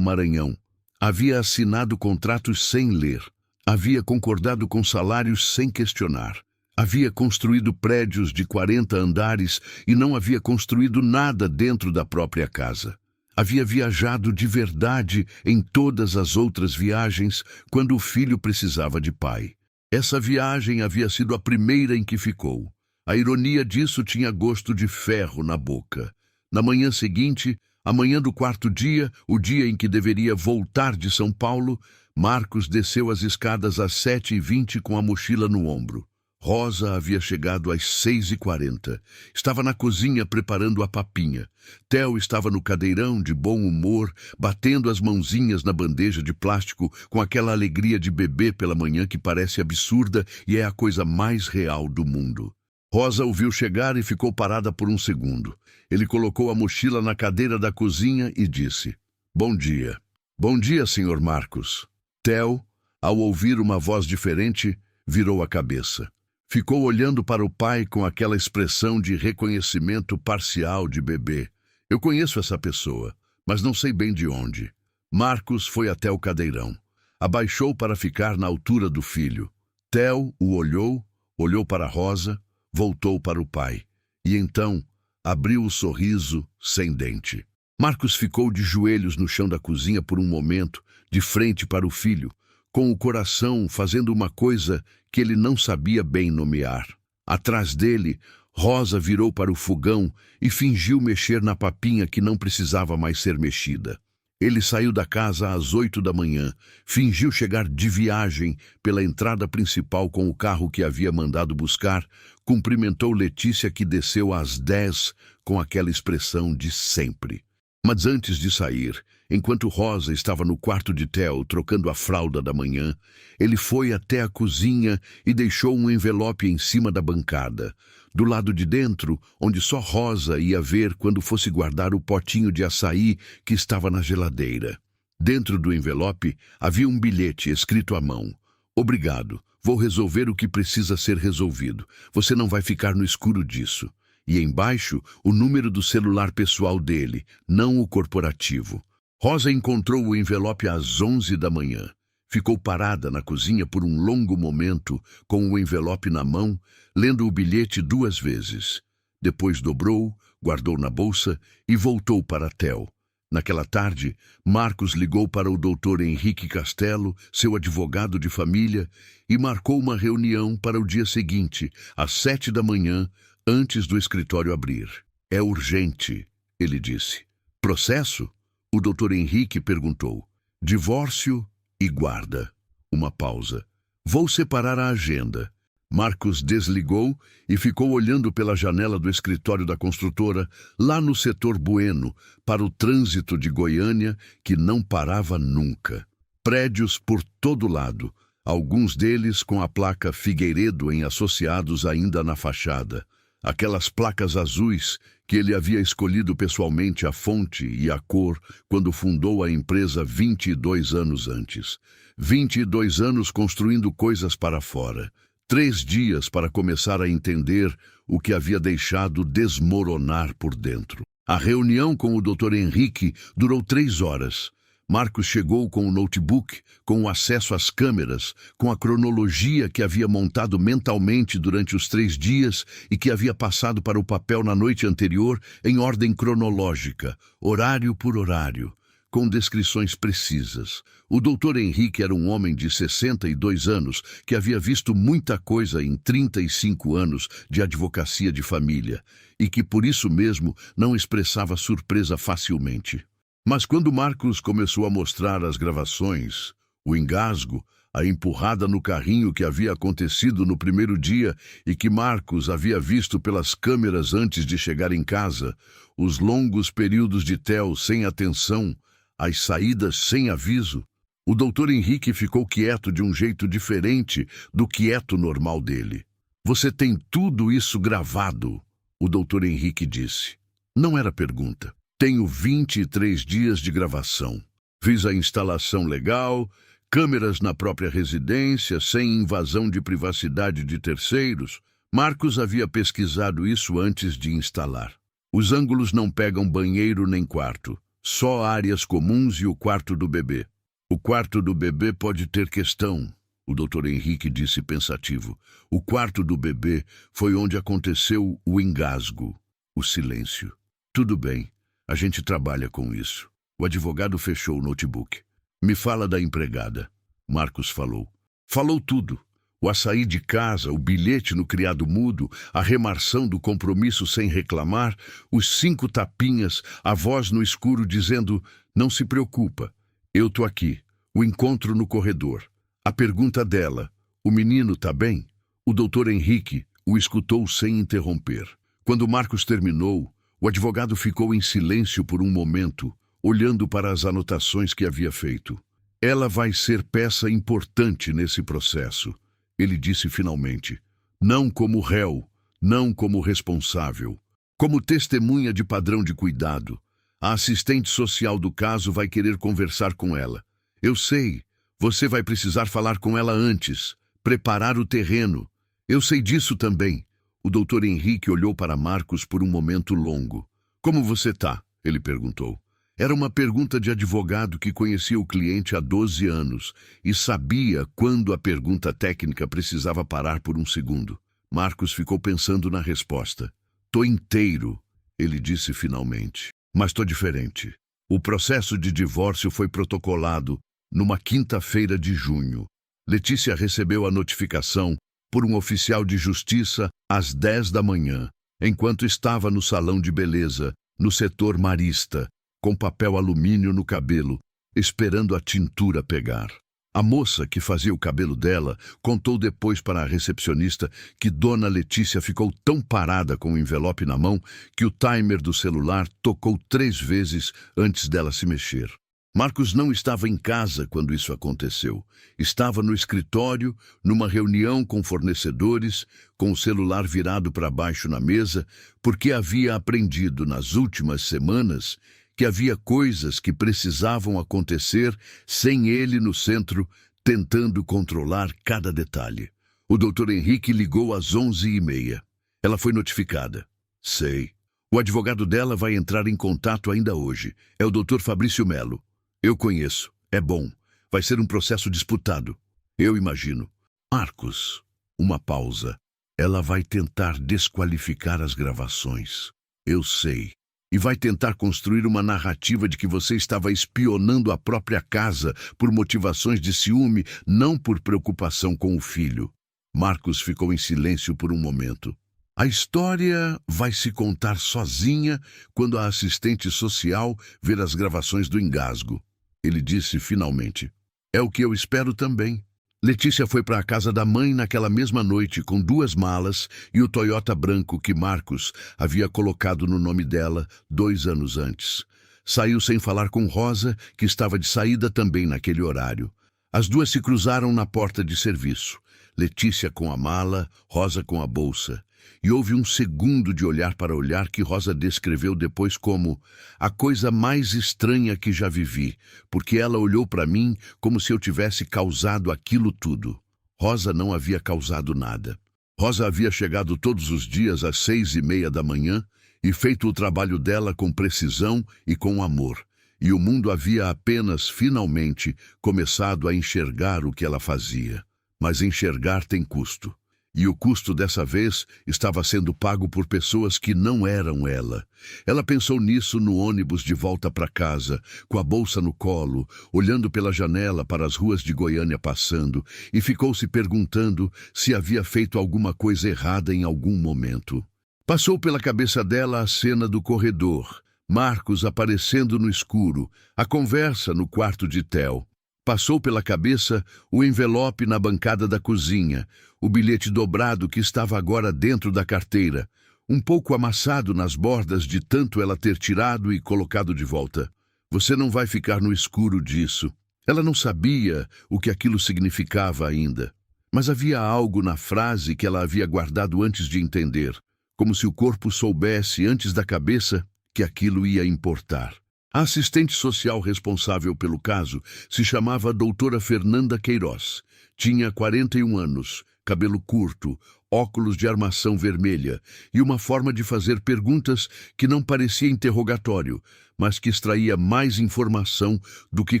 Speaker 1: Maranhão. Havia assinado contratos sem ler. Havia concordado com salários sem questionar. Havia construído prédios de 40 andares e não havia construído nada dentro da própria casa. Havia viajado de verdade em todas as outras viagens quando o filho precisava de pai. Essa viagem havia sido a primeira em que ficou. A ironia disso tinha gosto de ferro na boca. Na manhã seguinte, a manhã do quarto dia, o dia em que deveria voltar de São Paulo, Marcos desceu as escadas às 7h20 com a mochila no ombro. Rosa havia chegado às 6h40. Estava na cozinha preparando a papinha. Theo estava no cadeirão de bom humor, batendo as mãozinhas na bandeja de plástico com aquela alegria de bebê pela manhã que parece absurda e é a coisa mais real do mundo. Rosa o viu chegar e ficou parada por um segundo. Ele colocou a mochila na cadeira da cozinha e disse: "Bom dia." "Bom dia, Sr. Marcos." Theo, ao ouvir uma voz diferente, virou a cabeça. Ficou olhando para o pai com aquela expressão de reconhecimento parcial de bebê. "Eu conheço essa pessoa, mas não sei bem de onde." Marcos foi até o cadeirão. Abaixou para ficar na altura do filho. Theo o olhou para Rosa, voltou para o pai. E então abriu o sorriso sem dente. Marcos ficou de joelhos no chão da cozinha por um momento, de frente para o filho, com o coração fazendo uma coisa que ele não sabia bem nomear. Atrás dele, Rosa virou para o fogão e fingiu mexer na papinha que não precisava mais ser mexida. Ele saiu da casa às 8 da manhã, fingiu chegar de viagem pela entrada principal com o carro que havia mandado buscar, cumprimentou Letícia que desceu às 10 com aquela expressão de sempre. Mas antes de sair, enquanto Rosa estava no quarto de Theo trocando a fralda da manhã, ele foi até a cozinha e deixou um envelope em cima da bancada, do lado de dentro, onde só Rosa ia ver quando fosse guardar o potinho de açaí que estava na geladeira. Dentro do envelope havia um bilhete escrito à mão: "Obrigado, vou resolver o que precisa ser resolvido. Você não vai ficar no escuro disso." E embaixo, o número do celular pessoal dele, não o corporativo. Rosa encontrou o envelope às 11 da manhã. Ficou parada na cozinha por um longo momento, com o envelope na mão, lendo o bilhete 2 vezes. Depois dobrou, guardou na bolsa e voltou para Theo. Naquela tarde, Marcos ligou para o Dr. Henrique Castelo, seu advogado de família, e marcou uma reunião para o dia seguinte, às 7 da manhã, antes do escritório abrir. "É urgente", ele disse. "Processo?" O Dr. Henrique perguntou. "Divórcio e guarda." Uma pausa. "Vou separar a agenda." Marcos desligou e ficou olhando pela janela do escritório da construtora, lá no setor Bueno, para o trânsito de Goiânia, que não parava nunca. Prédios por todo lado, alguns deles com a placa Figueiredo em Associados ainda na fachada. Aquelas placas azuis que ele havia escolhido pessoalmente a fonte e a cor quando fundou a empresa 22 anos antes. 22 anos construindo coisas para fora. 3 dias para começar a entender o que havia deixado desmoronar por dentro. A reunião com o Dr. Henrique durou 3 horas. Marcos chegou com o notebook, com o acesso às câmeras, com a cronologia que havia montado mentalmente durante os 3 dias e que havia passado para o papel na noite anterior em ordem cronológica, horário por horário, com descrições precisas. O Dr. Henrique era um homem de 62 anos que havia visto muita coisa em 35 anos de advocacia de família e que por isso mesmo não expressava surpresa facilmente. Mas quando Marcos começou a mostrar as gravações, o engasgo, A empurrada no carrinho que havia acontecido no primeiro dia e que Marcos havia visto pelas câmeras antes de chegar em casa, os longos períodos de Theo sem atenção, as saídas sem aviso. O Dr. Henrique ficou quieto de um jeito diferente do quieto normal dele. Você tem tudo isso gravado, o Dr. Henrique disse. Não era pergunta. Tenho 23 dias de gravação. Fiz a instalação legal, câmeras na própria residência, sem invasão de privacidade de terceiros. Marcos havia pesquisado isso antes de instalar. Os ângulos não pegam banheiro nem quarto, só áreas comuns e o quarto do bebê. O quarto do bebê pode ter questão, o Dr. Henrique disse pensativo. O quarto do bebê foi onde aconteceu o engasgo, o silêncio. Tudo bem, a gente trabalha com isso. O advogado fechou o notebook. Me fala da empregada. Marcos falou. Falou tudo. O açaí de casa, o bilhete no criado mudo, a remarção do compromisso sem reclamar, os 5 tapinhas, a voz no escuro dizendo, não se preocupa, eu tô aqui. O encontro no corredor. A pergunta dela, o menino tá bem? O Dr. Henrique o escutou sem interromper. Quando Marcos terminou, o advogado ficou em silêncio por um momento, olhando para as anotações que havia feito. Ela vai ser peça importante nesse processo, ele disse finalmente. Não como réu, não como responsável. Como testemunha de padrão de cuidado. A assistente social do caso vai querer conversar com ela. Eu sei, você vai precisar falar com ela antes, preparar o terreno. Eu sei disso também. O Dr. Henrique olhou para Marcos por um momento longo. Como você tá? Ele perguntou. Era uma pergunta de advogado que conhecia o cliente há 12 anos e sabia quando a pergunta técnica precisava parar por um segundo. Marcos ficou pensando na resposta. Tô inteiro, ele disse finalmente. Mas tô diferente. O processo de divórcio foi protocolado numa quinta-feira de junho. Letícia recebeu a notificação por um oficial de justiça às 10 da manhã, enquanto estava no salão de beleza, no setor marista, com papel alumínio no cabelo, esperando a tintura pegar. A moça que fazia o cabelo dela contou depois para a recepcionista que Dona Letícia ficou tão parada com o envelope na mão que o timer do celular tocou 3 vezes antes dela se mexer. Marcos não estava em casa quando isso aconteceu. Estava no escritório, numa reunião com fornecedores, com o celular virado para baixo na mesa, porque havia aprendido nas últimas semanas que havia coisas que precisavam acontecer sem ele no centro, tentando controlar cada detalhe. O Dr. Henrique ligou às 11h30. Ela foi notificada. Sei. O advogado dela vai entrar em contato ainda hoje. É o Dr. Fabrício Melo. Eu conheço. É bom. Vai ser um processo disputado. Eu imagino. Marcos. Uma pausa. Ela vai tentar desqualificar as gravações. Eu sei. E vai tentar construir uma narrativa de que você estava espionando a própria casa por motivações de ciúme, não por preocupação com o filho. Marcos ficou em silêncio por um momento. A história vai se contar sozinha quando a assistente social ver as gravações do engasgo. Ele disse finalmente. É o que eu espero também. Letícia foi para a casa da mãe naquela mesma noite com 2 malas e o Toyota branco que Marcos havia colocado no nome dela 2 anos antes. Saiu sem falar com Rosa, que estava de saída também naquele horário. As duas se cruzaram na porta de serviço. Letícia com a mala, Rosa com a bolsa. E houve um segundo de olhar para olhar que Rosa descreveu depois como a coisa mais estranha que já vivi, porque ela olhou para mim como se eu tivesse causado aquilo tudo. Rosa não havia causado nada. Rosa havia chegado todos os dias às 6h30 da manhã e feito o trabalho dela com precisão e com amor. E o mundo havia apenas, finalmente, começado a enxergar o que ela fazia. Mas enxergar tem custo. E o custo dessa vez estava sendo pago por pessoas que não eram ela. Ela pensou nisso no ônibus de volta para casa, com a bolsa no colo, olhando pela janela para as ruas de Goiânia passando, e ficou se perguntando se havia feito alguma coisa errada em algum momento. Passou pela cabeça dela a cena do corredor, Marcos aparecendo no escuro, a conversa no quarto de Theo. Passou pela cabeça o envelope na bancada da cozinha, o bilhete dobrado que estava agora dentro da carteira, um pouco amassado nas bordas de tanto ela ter tirado e colocado de volta. Você não vai ficar no escuro disso. Ela não sabia o que aquilo significava ainda. Mas havia algo na frase que ela havia guardado antes de entender, como se o corpo soubesse antes da cabeça que aquilo ia importar. A assistente social responsável pelo caso se chamava doutora Fernanda Queiroz. Tinha 41 anos, cabelo curto, óculos de armação vermelha e uma forma de fazer perguntas que não parecia interrogatório, mas que extraía mais informação do que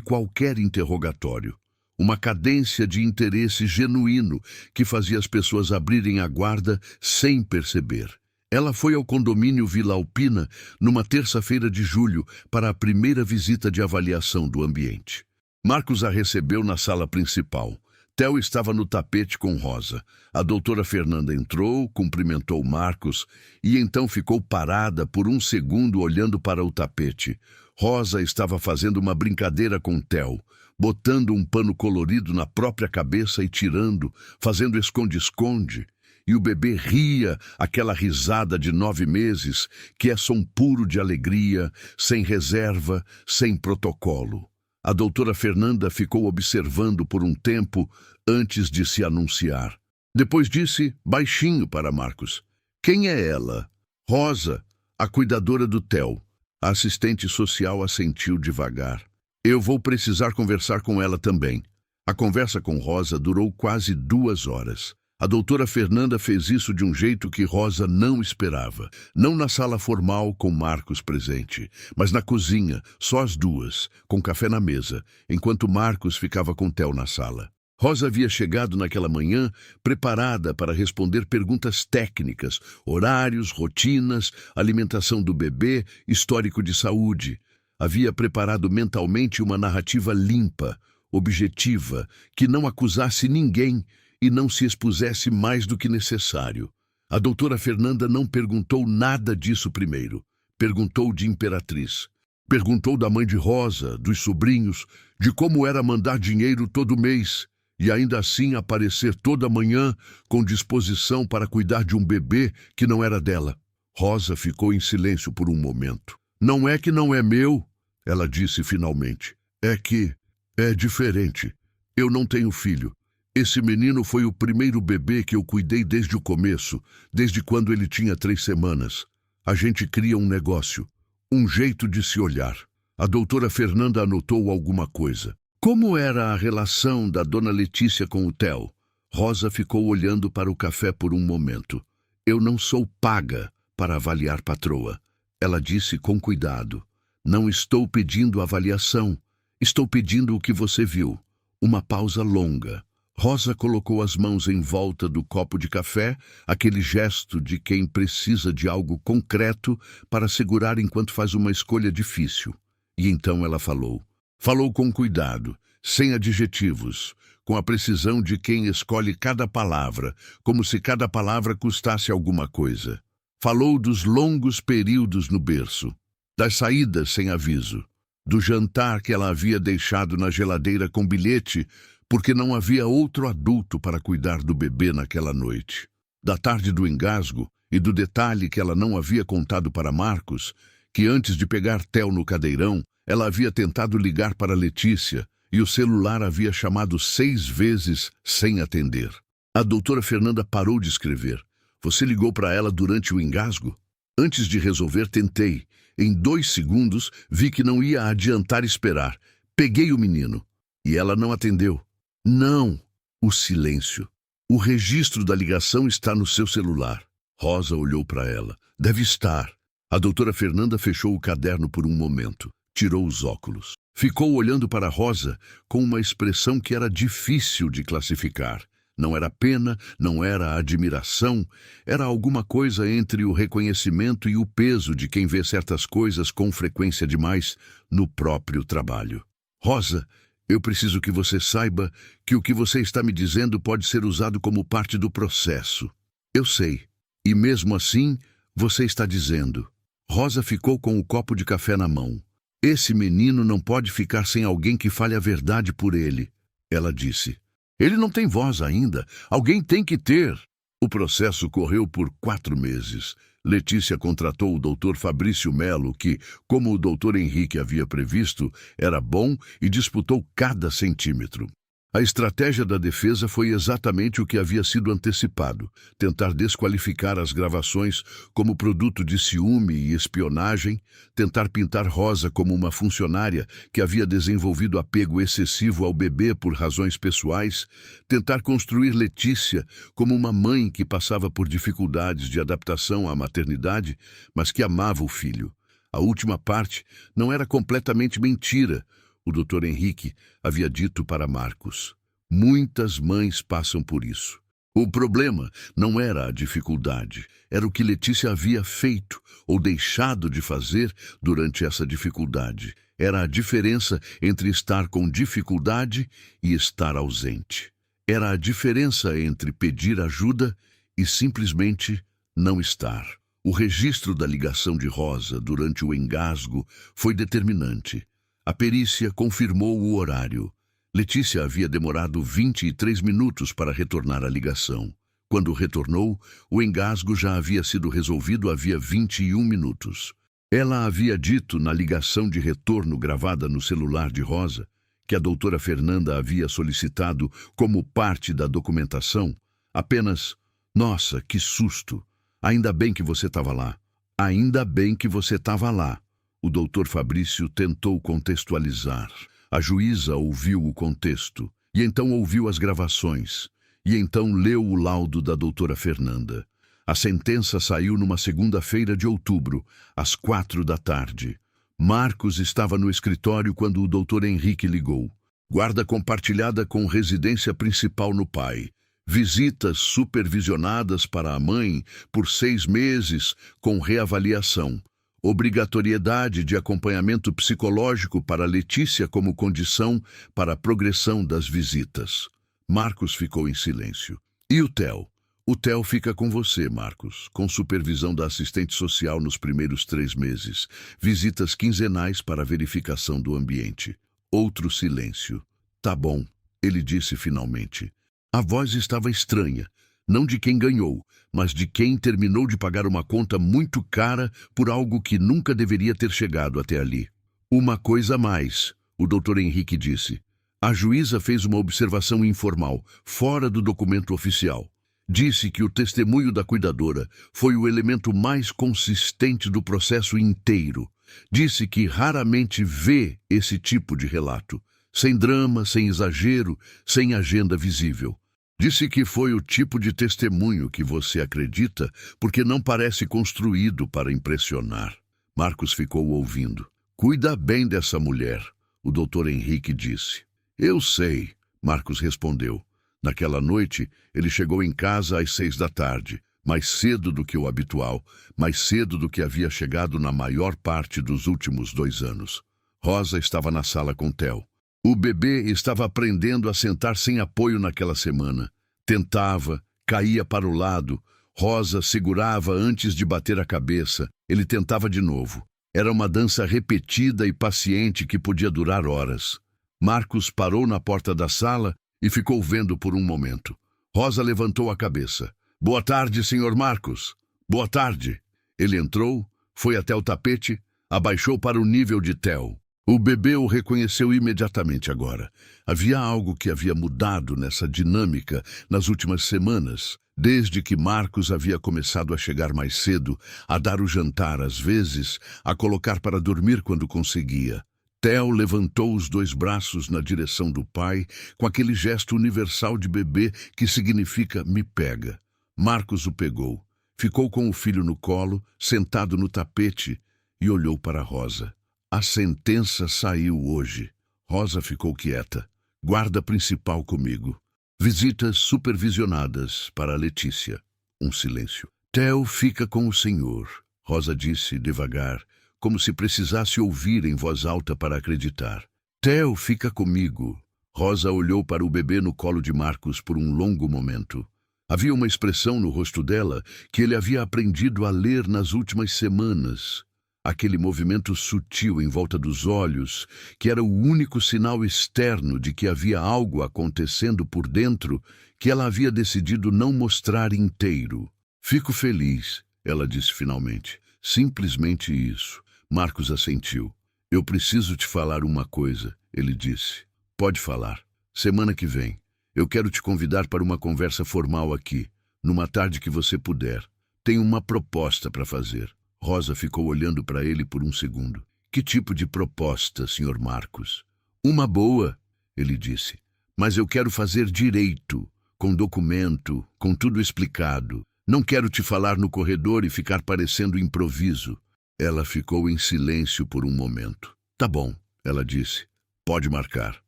Speaker 1: qualquer interrogatório. Uma cadência de interesse genuíno que fazia as pessoas abrirem a guarda sem perceber. Ela foi ao condomínio Vila Alpina numa terça-feira de julho para a primeira visita de avaliação do ambiente. Marcos a recebeu na sala principal. Theo estava no tapete com Rosa. A doutora Fernanda entrou, cumprimentou Marcos e então ficou parada por um segundo olhando para o tapete. Rosa estava fazendo uma brincadeira com Theo, botando um pano colorido na própria cabeça e tirando, fazendo esconde-esconde. E o bebê ria, aquela risada de 9 meses, que é som puro de alegria, sem reserva, sem protocolo. A doutora Fernanda ficou observando por um tempo antes de se anunciar. Depois disse, baixinho para Marcos, quem é ela? Rosa, a cuidadora do Theo. A assistente social assentiu devagar. Eu vou precisar conversar com ela também. A conversa com Rosa durou quase 2 horas. A doutora Fernanda fez isso de um jeito que Rosa não esperava. Não na sala formal com Marcos presente, mas na cozinha, só as duas, com café na mesa, enquanto Marcos ficava com Theo na sala. Rosa havia chegado naquela manhã preparada para responder perguntas técnicas, horários, rotinas, alimentação do bebê, histórico de saúde. Havia preparado mentalmente uma narrativa limpa, objetiva, que não acusasse ninguém e não se expusesse mais do que necessário. A doutora Fernanda não perguntou nada disso primeiro. Perguntou de Imperatriz. Perguntou da mãe de Rosa, dos sobrinhos, de como era mandar dinheiro todo mês e ainda assim aparecer toda manhã com disposição para cuidar de um bebê que não era dela. Rosa ficou em silêncio por um momento. Não é que não é meu, ela disse finalmente. É que é diferente. Eu não tenho filho. Esse menino foi o primeiro bebê que eu cuidei desde o começo, desde quando ele tinha 3 semanas. A gente cria um negócio, um jeito de se olhar. A doutora Fernanda anotou alguma coisa. Como era a relação da dona Letícia com o Theo? Rosa ficou olhando para o café por um momento. Eu não sou paga para avaliar patroa. Ela disse com cuidado. Não estou pedindo avaliação. Estou pedindo o que você viu. Uma pausa longa. Rosa colocou as mãos em volta do copo de café, aquele gesto de quem precisa de algo concreto para segurar enquanto faz uma escolha difícil. E então ela falou. Falou com cuidado, sem adjetivos, com a precisão de quem escolhe cada palavra, como se cada palavra custasse alguma coisa. Falou dos longos períodos no berço, das saídas sem aviso, do jantar que ela havia deixado na geladeira com bilhete, porque não havia outro adulto para cuidar do bebê naquela noite. Da tarde do engasgo e do detalhe que ela não havia contado para Marcos, que antes de pegar Theo no cadeirão, ela havia tentado ligar para Letícia e o celular havia chamado 6 vezes sem atender. A doutora Fernanda parou de escrever. Você ligou para ela durante o engasgo? Antes de resolver, tentei. Em 2 segundos, vi que não ia adiantar esperar. Peguei o menino. E ela não atendeu. Não. O silêncio. O registro da ligação está no seu celular. Rosa olhou para ela. Deve estar. A doutora Fernanda fechou o caderno por um momento. Tirou os óculos. Ficou olhando para Rosa com uma expressão que era difícil de classificar. Não era pena, não era admiração, era alguma coisa entre o reconhecimento e o peso de quem vê certas coisas com frequência demais no próprio trabalho. Rosa, eu preciso que você saiba que o que você está me dizendo pode ser usado como parte do processo. Eu sei. E mesmo assim, você está dizendo. Rosa ficou com o copo de café na mão. Esse menino não pode ficar sem alguém que fale a verdade por ele, ela disse. Ele não tem voz ainda. Alguém tem que ter. O processo correu por 4 meses. Letícia contratou o Dr. Fabrício Melo, que, como o Dr. Henrique havia previsto, era bom e disputou cada centímetro. A estratégia da defesa foi exatamente o que havia sido antecipado: tentar desqualificar as gravações como produto de ciúme e espionagem, tentar pintar Rosa como uma funcionária que havia desenvolvido apego excessivo ao bebê por razões pessoais, tentar construir Letícia como uma mãe que passava por dificuldades de adaptação à maternidade, mas que amava o filho. A última parte não era completamente mentira. O Dr. Henrique havia dito para Marcos: muitas mães passam por isso. O problema não era a dificuldade, era o que Letícia havia feito ou deixado de fazer durante essa dificuldade. Era a diferença entre estar com dificuldade e estar ausente. Era a diferença entre pedir ajuda e simplesmente não estar. O registro da ligação de Rosa durante o engasgo foi determinante. A perícia confirmou o horário. Letícia havia demorado 23 minutos para retornar à ligação. Quando retornou, o engasgo já havia sido resolvido havia 21 minutos. Ela havia dito na ligação de retorno gravada no celular de Rosa, que a doutora Fernanda havia solicitado como parte da documentação, apenas: "Nossa, que susto! Ainda bem que você estava lá. Ainda bem que você estava lá." O doutor Fabrício tentou contextualizar. A juíza ouviu o contexto, e então ouviu as gravações, e então leu o laudo da doutora Fernanda. A sentença saiu numa segunda-feira de outubro, às 4 da tarde. Marcos estava no escritório quando o doutor Henrique ligou. Guarda compartilhada com residência principal no pai. Visitas supervisionadas para a mãe por 6 meses, com reavaliação. Obrigatoriedade de acompanhamento psicológico para Letícia como condição para a progressão das visitas. Marcos ficou em silêncio. E o Theo? O Theo fica com você, Marcos, com supervisão da assistente social nos primeiros 3 meses. Visitas quinzenais para verificação do ambiente. Outro silêncio. Tá bom, ele disse finalmente. A voz estava estranha. Não de quem ganhou, mas de quem terminou de pagar uma conta muito cara por algo que nunca deveria ter chegado até ali. Uma coisa a mais, o Dr. Henrique disse. A juíza fez uma observação informal, fora do documento oficial. Disse que o testemunho da cuidadora foi o elemento mais consistente do processo inteiro. Disse que raramente vê esse tipo de relato, sem drama, sem exagero, sem agenda visível. Disse que foi o tipo de testemunho que você acredita porque não parece construído para impressionar. Marcos ficou ouvindo. Cuida bem dessa mulher, o Dr. Henrique disse. Eu sei, Marcos respondeu. Naquela noite, ele chegou em casa às 6 da tarde, mais cedo do que o habitual, mais cedo do que havia chegado na maior parte dos últimos 2 anos. Rosa estava na sala com Theo. O bebê estava aprendendo a sentar sem apoio naquela semana. Tentava, caía para o lado. Rosa segurava antes de bater a cabeça. Ele tentava de novo. Era uma dança repetida e paciente que podia durar horas. Marcos parou na porta da sala e ficou vendo por um momento. Rosa levantou a cabeça. Boa tarde, senhor Marcos. Boa tarde. Ele entrou, foi até o tapete, abaixou para o nível de Theo. O bebê o reconheceu imediatamente agora. Havia algo que havia mudado nessa dinâmica nas últimas semanas, desde que Marcos havia começado a chegar mais cedo, a dar o jantar às vezes, a colocar para dormir quando conseguia. Theo levantou os 2 braços na direção do pai, com aquele gesto universal de bebê que significa "me pega". Marcos o pegou, ficou com o filho no colo, sentado no tapete, e olhou para Rosa. A sentença saiu hoje. Rosa ficou quieta. Guarda principal comigo. Visitas supervisionadas para Letícia. Um silêncio. Theo fica com o senhor, Rosa disse devagar, como se precisasse ouvir em voz alta para acreditar. Theo fica comigo. Rosa olhou para o bebê no colo de Marcos por um longo momento. Havia uma expressão no rosto dela que ele havia aprendido a ler nas últimas semanas. Aquele movimento sutil em volta dos olhos, que era o único sinal externo de que havia algo acontecendo por dentro que ela havia decidido não mostrar inteiro. Fico feliz, ela disse finalmente. Simplesmente isso. Marcos assentiu. Eu preciso te falar uma coisa, ele disse. Pode falar. Semana que vem. Eu quero te convidar para uma conversa formal aqui, numa tarde que você puder. Tenho uma proposta para fazer. Rosa ficou olhando para ele por um segundo. Que tipo de proposta, Sr. Marcos? Uma boa, ele disse. Mas eu quero fazer direito, com documento, com tudo explicado. Não quero te falar no corredor e ficar parecendo improviso. Ela ficou em silêncio por um momento. Tá bom, ela disse. Pode marcar.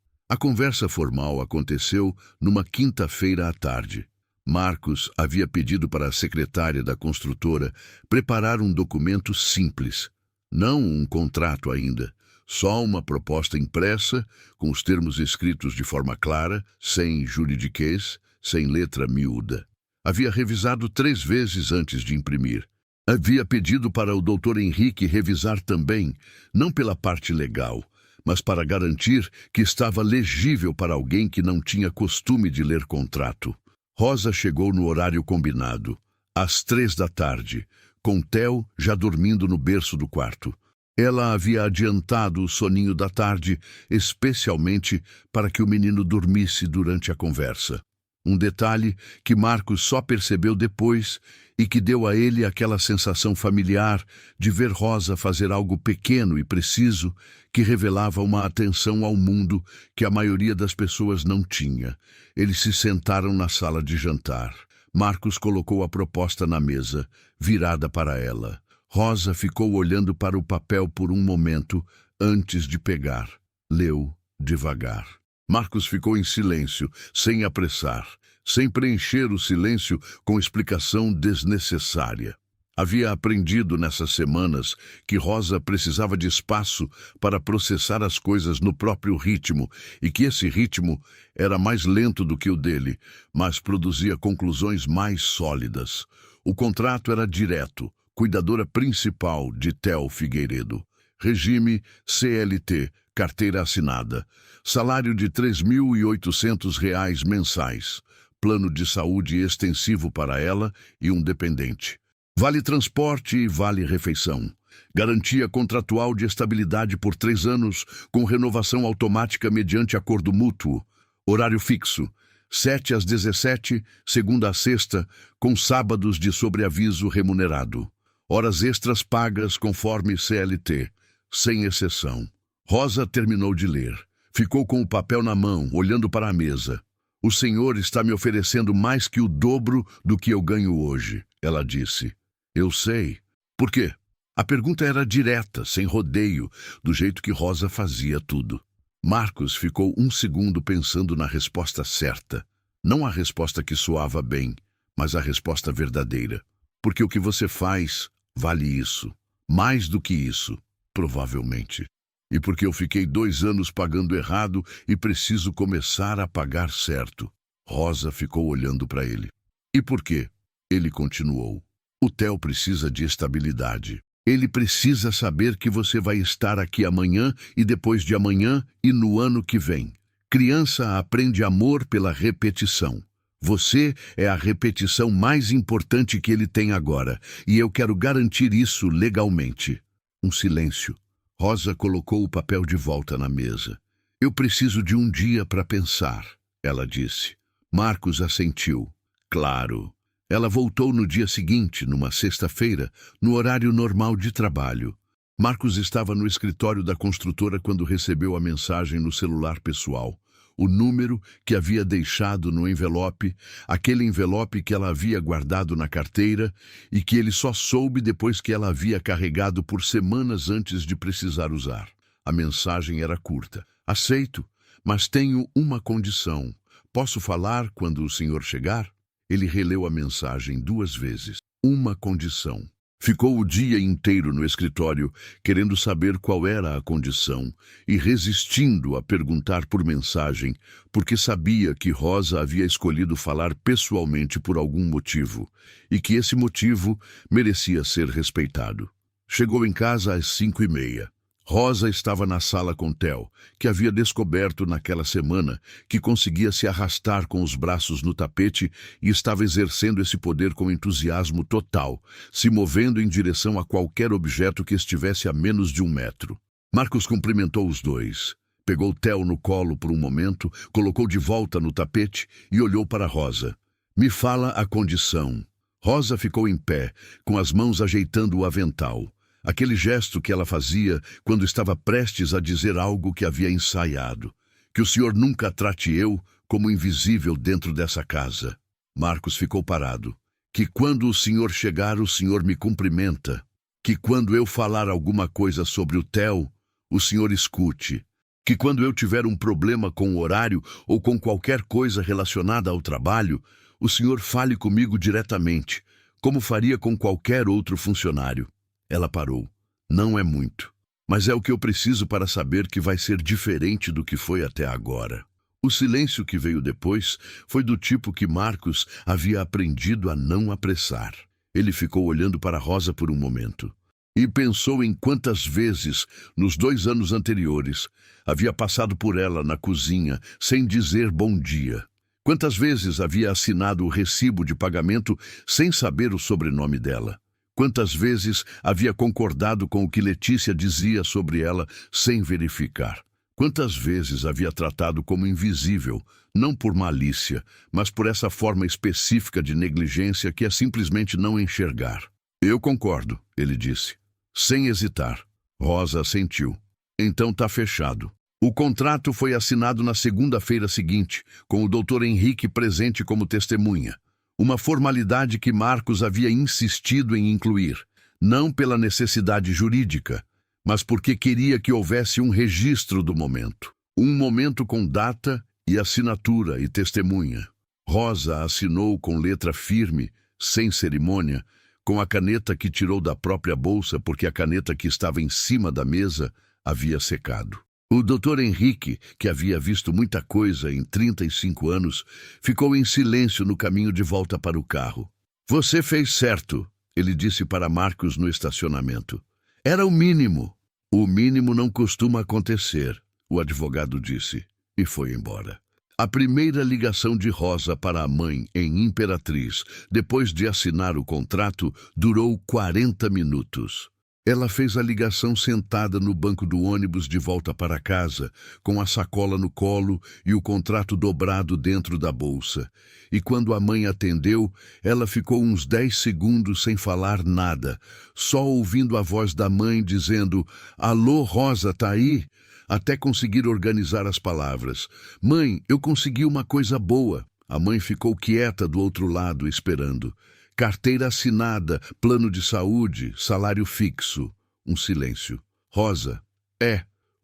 Speaker 1: A conversa formal aconteceu numa quinta-feira à tarde. Marcos havia pedido para a secretária da construtora preparar um documento simples. Não um contrato ainda, só uma proposta impressa, com os termos escritos de forma clara, sem juridiquês, sem letra miúda. Havia revisado 3 vezes antes de imprimir. Havia pedido para o Dr. Henrique revisar também, não pela parte legal, mas para garantir que estava legível para alguém que não tinha costume de ler contrato. Rosa chegou no horário combinado, às 3 da tarde, com Theo já dormindo no berço do quarto. Ela havia adiantado o soninho da tarde, especialmente para que o menino dormisse durante a conversa. Um detalhe que Marcos só percebeu depois e que deu a ele aquela sensação familiar de ver Rosa fazer algo pequeno e preciso que revelava uma atenção ao mundo que a maioria das pessoas não tinha. Eles se sentaram na sala de jantar. Marcos colocou a proposta na mesa, virada para ela. Rosa ficou olhando para o papel por um momento antes de pegar. Leu devagar. Marcos ficou em silêncio, sem apressar, sem preencher o silêncio com explicação desnecessária. Havia aprendido nessas semanas que Rosa precisava de espaço para processar as coisas no próprio ritmo e que esse ritmo era mais lento do que o dele, mas produzia conclusões mais sólidas. O contrato era direto, cuidadora principal de Theo Figueiredo. Regime CLT, carteira assinada. Salário de R$ 3.800 mensais. Plano de saúde extensivo para ela e um dependente. Vale transporte e vale refeição. Garantia contratual de estabilidade por 3 anos, com renovação automática mediante acordo mútuo. Horário fixo, 7 às 17, segunda a sexta, com sábados de sobreaviso remunerado. Horas extras pagas conforme CLT, sem exceção. Rosa terminou de ler. Ficou com o papel na mão, olhando para a mesa. O senhor está me oferecendo mais que o dobro do que eu ganho hoje, ela disse. Eu sei. Por quê? A pergunta era direta, sem rodeio, do jeito que Rosa fazia tudo. Marcos ficou um segundo pensando na resposta certa. Não a resposta que soava bem, mas a resposta verdadeira. Porque o que você faz vale isso. Mais do que isso, provavelmente. E porque eu fiquei 2 anos pagando errado e preciso começar a pagar certo. Rosa ficou olhando para ele. E por quê? Ele continuou. O Theo precisa de estabilidade. Ele precisa saber que você vai estar aqui amanhã e depois de amanhã e no ano que vem. Criança aprende amor pela repetição. Você é a repetição mais importante que ele tem agora, e eu quero garantir isso legalmente. Um silêncio. Rosa colocou o papel de volta na mesa. Eu preciso de um dia para pensar, ela disse. Marcos assentiu. Claro. Ela voltou no dia seguinte, numa sexta-feira, no horário normal de trabalho. Marcos estava no escritório da construtora quando recebeu a mensagem no celular pessoal. O número que havia deixado no envelope, aquele envelope que ela havia guardado na carteira e que ele só soube depois que ela havia carregado por semanas antes de precisar usar. A mensagem era curta. Aceito, mas tenho uma condição. Posso falar quando o senhor chegar? Ele releu a mensagem 2 vezes. Uma condição. Ficou o dia inteiro no escritório, querendo saber qual era a condição e resistindo a perguntar por mensagem, porque sabia que Rosa havia escolhido falar pessoalmente por algum motivo, e que esse motivo merecia ser respeitado. Chegou em casa às 5h30. Rosa estava na sala com Theo, que havia descoberto naquela semana que conseguia se arrastar com os braços no tapete e estava exercendo esse poder com entusiasmo total, se movendo em direção a qualquer objeto que estivesse a menos de 1 metro. Marcos cumprimentou os dois. Pegou Theo no colo por um momento, colocou de volta no tapete e olhou para Rosa. Me fala a condição. Rosa ficou em pé, com as mãos ajeitando o avental. Aquele gesto que ela fazia quando estava prestes a dizer algo que havia ensaiado. Que o senhor nunca trate eu como invisível dentro dessa casa. Marcos ficou parado. Que quando o senhor chegar, o senhor me cumprimenta. Que quando eu falar alguma coisa sobre o Theo, o senhor escute. Que quando eu tiver um problema com o horário ou com qualquer coisa relacionada ao trabalho, o senhor fale comigo diretamente, como faria com qualquer outro funcionário. Ela parou. Não é muito, mas é o que eu preciso para saber que vai ser diferente do que foi até agora. O silêncio que veio depois foi do tipo que Marcos havia aprendido a não apressar. Ele ficou olhando para Rosa por um momento e pensou em quantas vezes, nos 2 anos anteriores, havia passado por ela na cozinha sem dizer bom dia. Quantas vezes havia assinado o recibo de pagamento sem saber o sobrenome dela. Quantas vezes havia concordado com o que Letícia dizia sobre ela sem verificar. Quantas vezes havia tratado como invisível, não por malícia, mas por essa forma específica de negligência que é simplesmente não enxergar. Eu concordo, ele disse, sem hesitar. Rosa assentiu. Então tá fechado. O contrato foi assinado na segunda-feira seguinte, com o Dr. Henrique presente como testemunha. Uma formalidade que Marcos havia insistido em incluir, não pela necessidade jurídica, mas porque queria que houvesse um registro do momento. Um momento com data e assinatura e testemunha. Rosa assinou com letra firme, sem cerimônia, com a caneta que tirou da própria bolsa porque a caneta que estava em cima da mesa havia secado. O Dr. Henrique, que havia visto muita coisa em 35 anos, ficou em silêncio no caminho de volta para o carro. Você fez certo, ele disse para Marcos no estacionamento. Era o mínimo. O mínimo não costuma acontecer, o advogado disse, e foi embora. A primeira ligação de Rosa para a mãe em Imperatriz, depois de assinar o contrato, durou 40 minutos. Ela fez a ligação sentada no banco do ônibus de volta para casa, com a sacola no colo e o contrato dobrado dentro da bolsa. E quando a mãe atendeu, ela ficou uns 10 segundos sem falar nada, só ouvindo a voz da mãe dizendo: "Alô, Rosa, tá aí?", até conseguir organizar as palavras. "Mãe, eu consegui uma coisa boa." A mãe ficou quieta do outro lado, esperando. Carteira assinada, plano de saúde, salário fixo. Um silêncio. Rosa.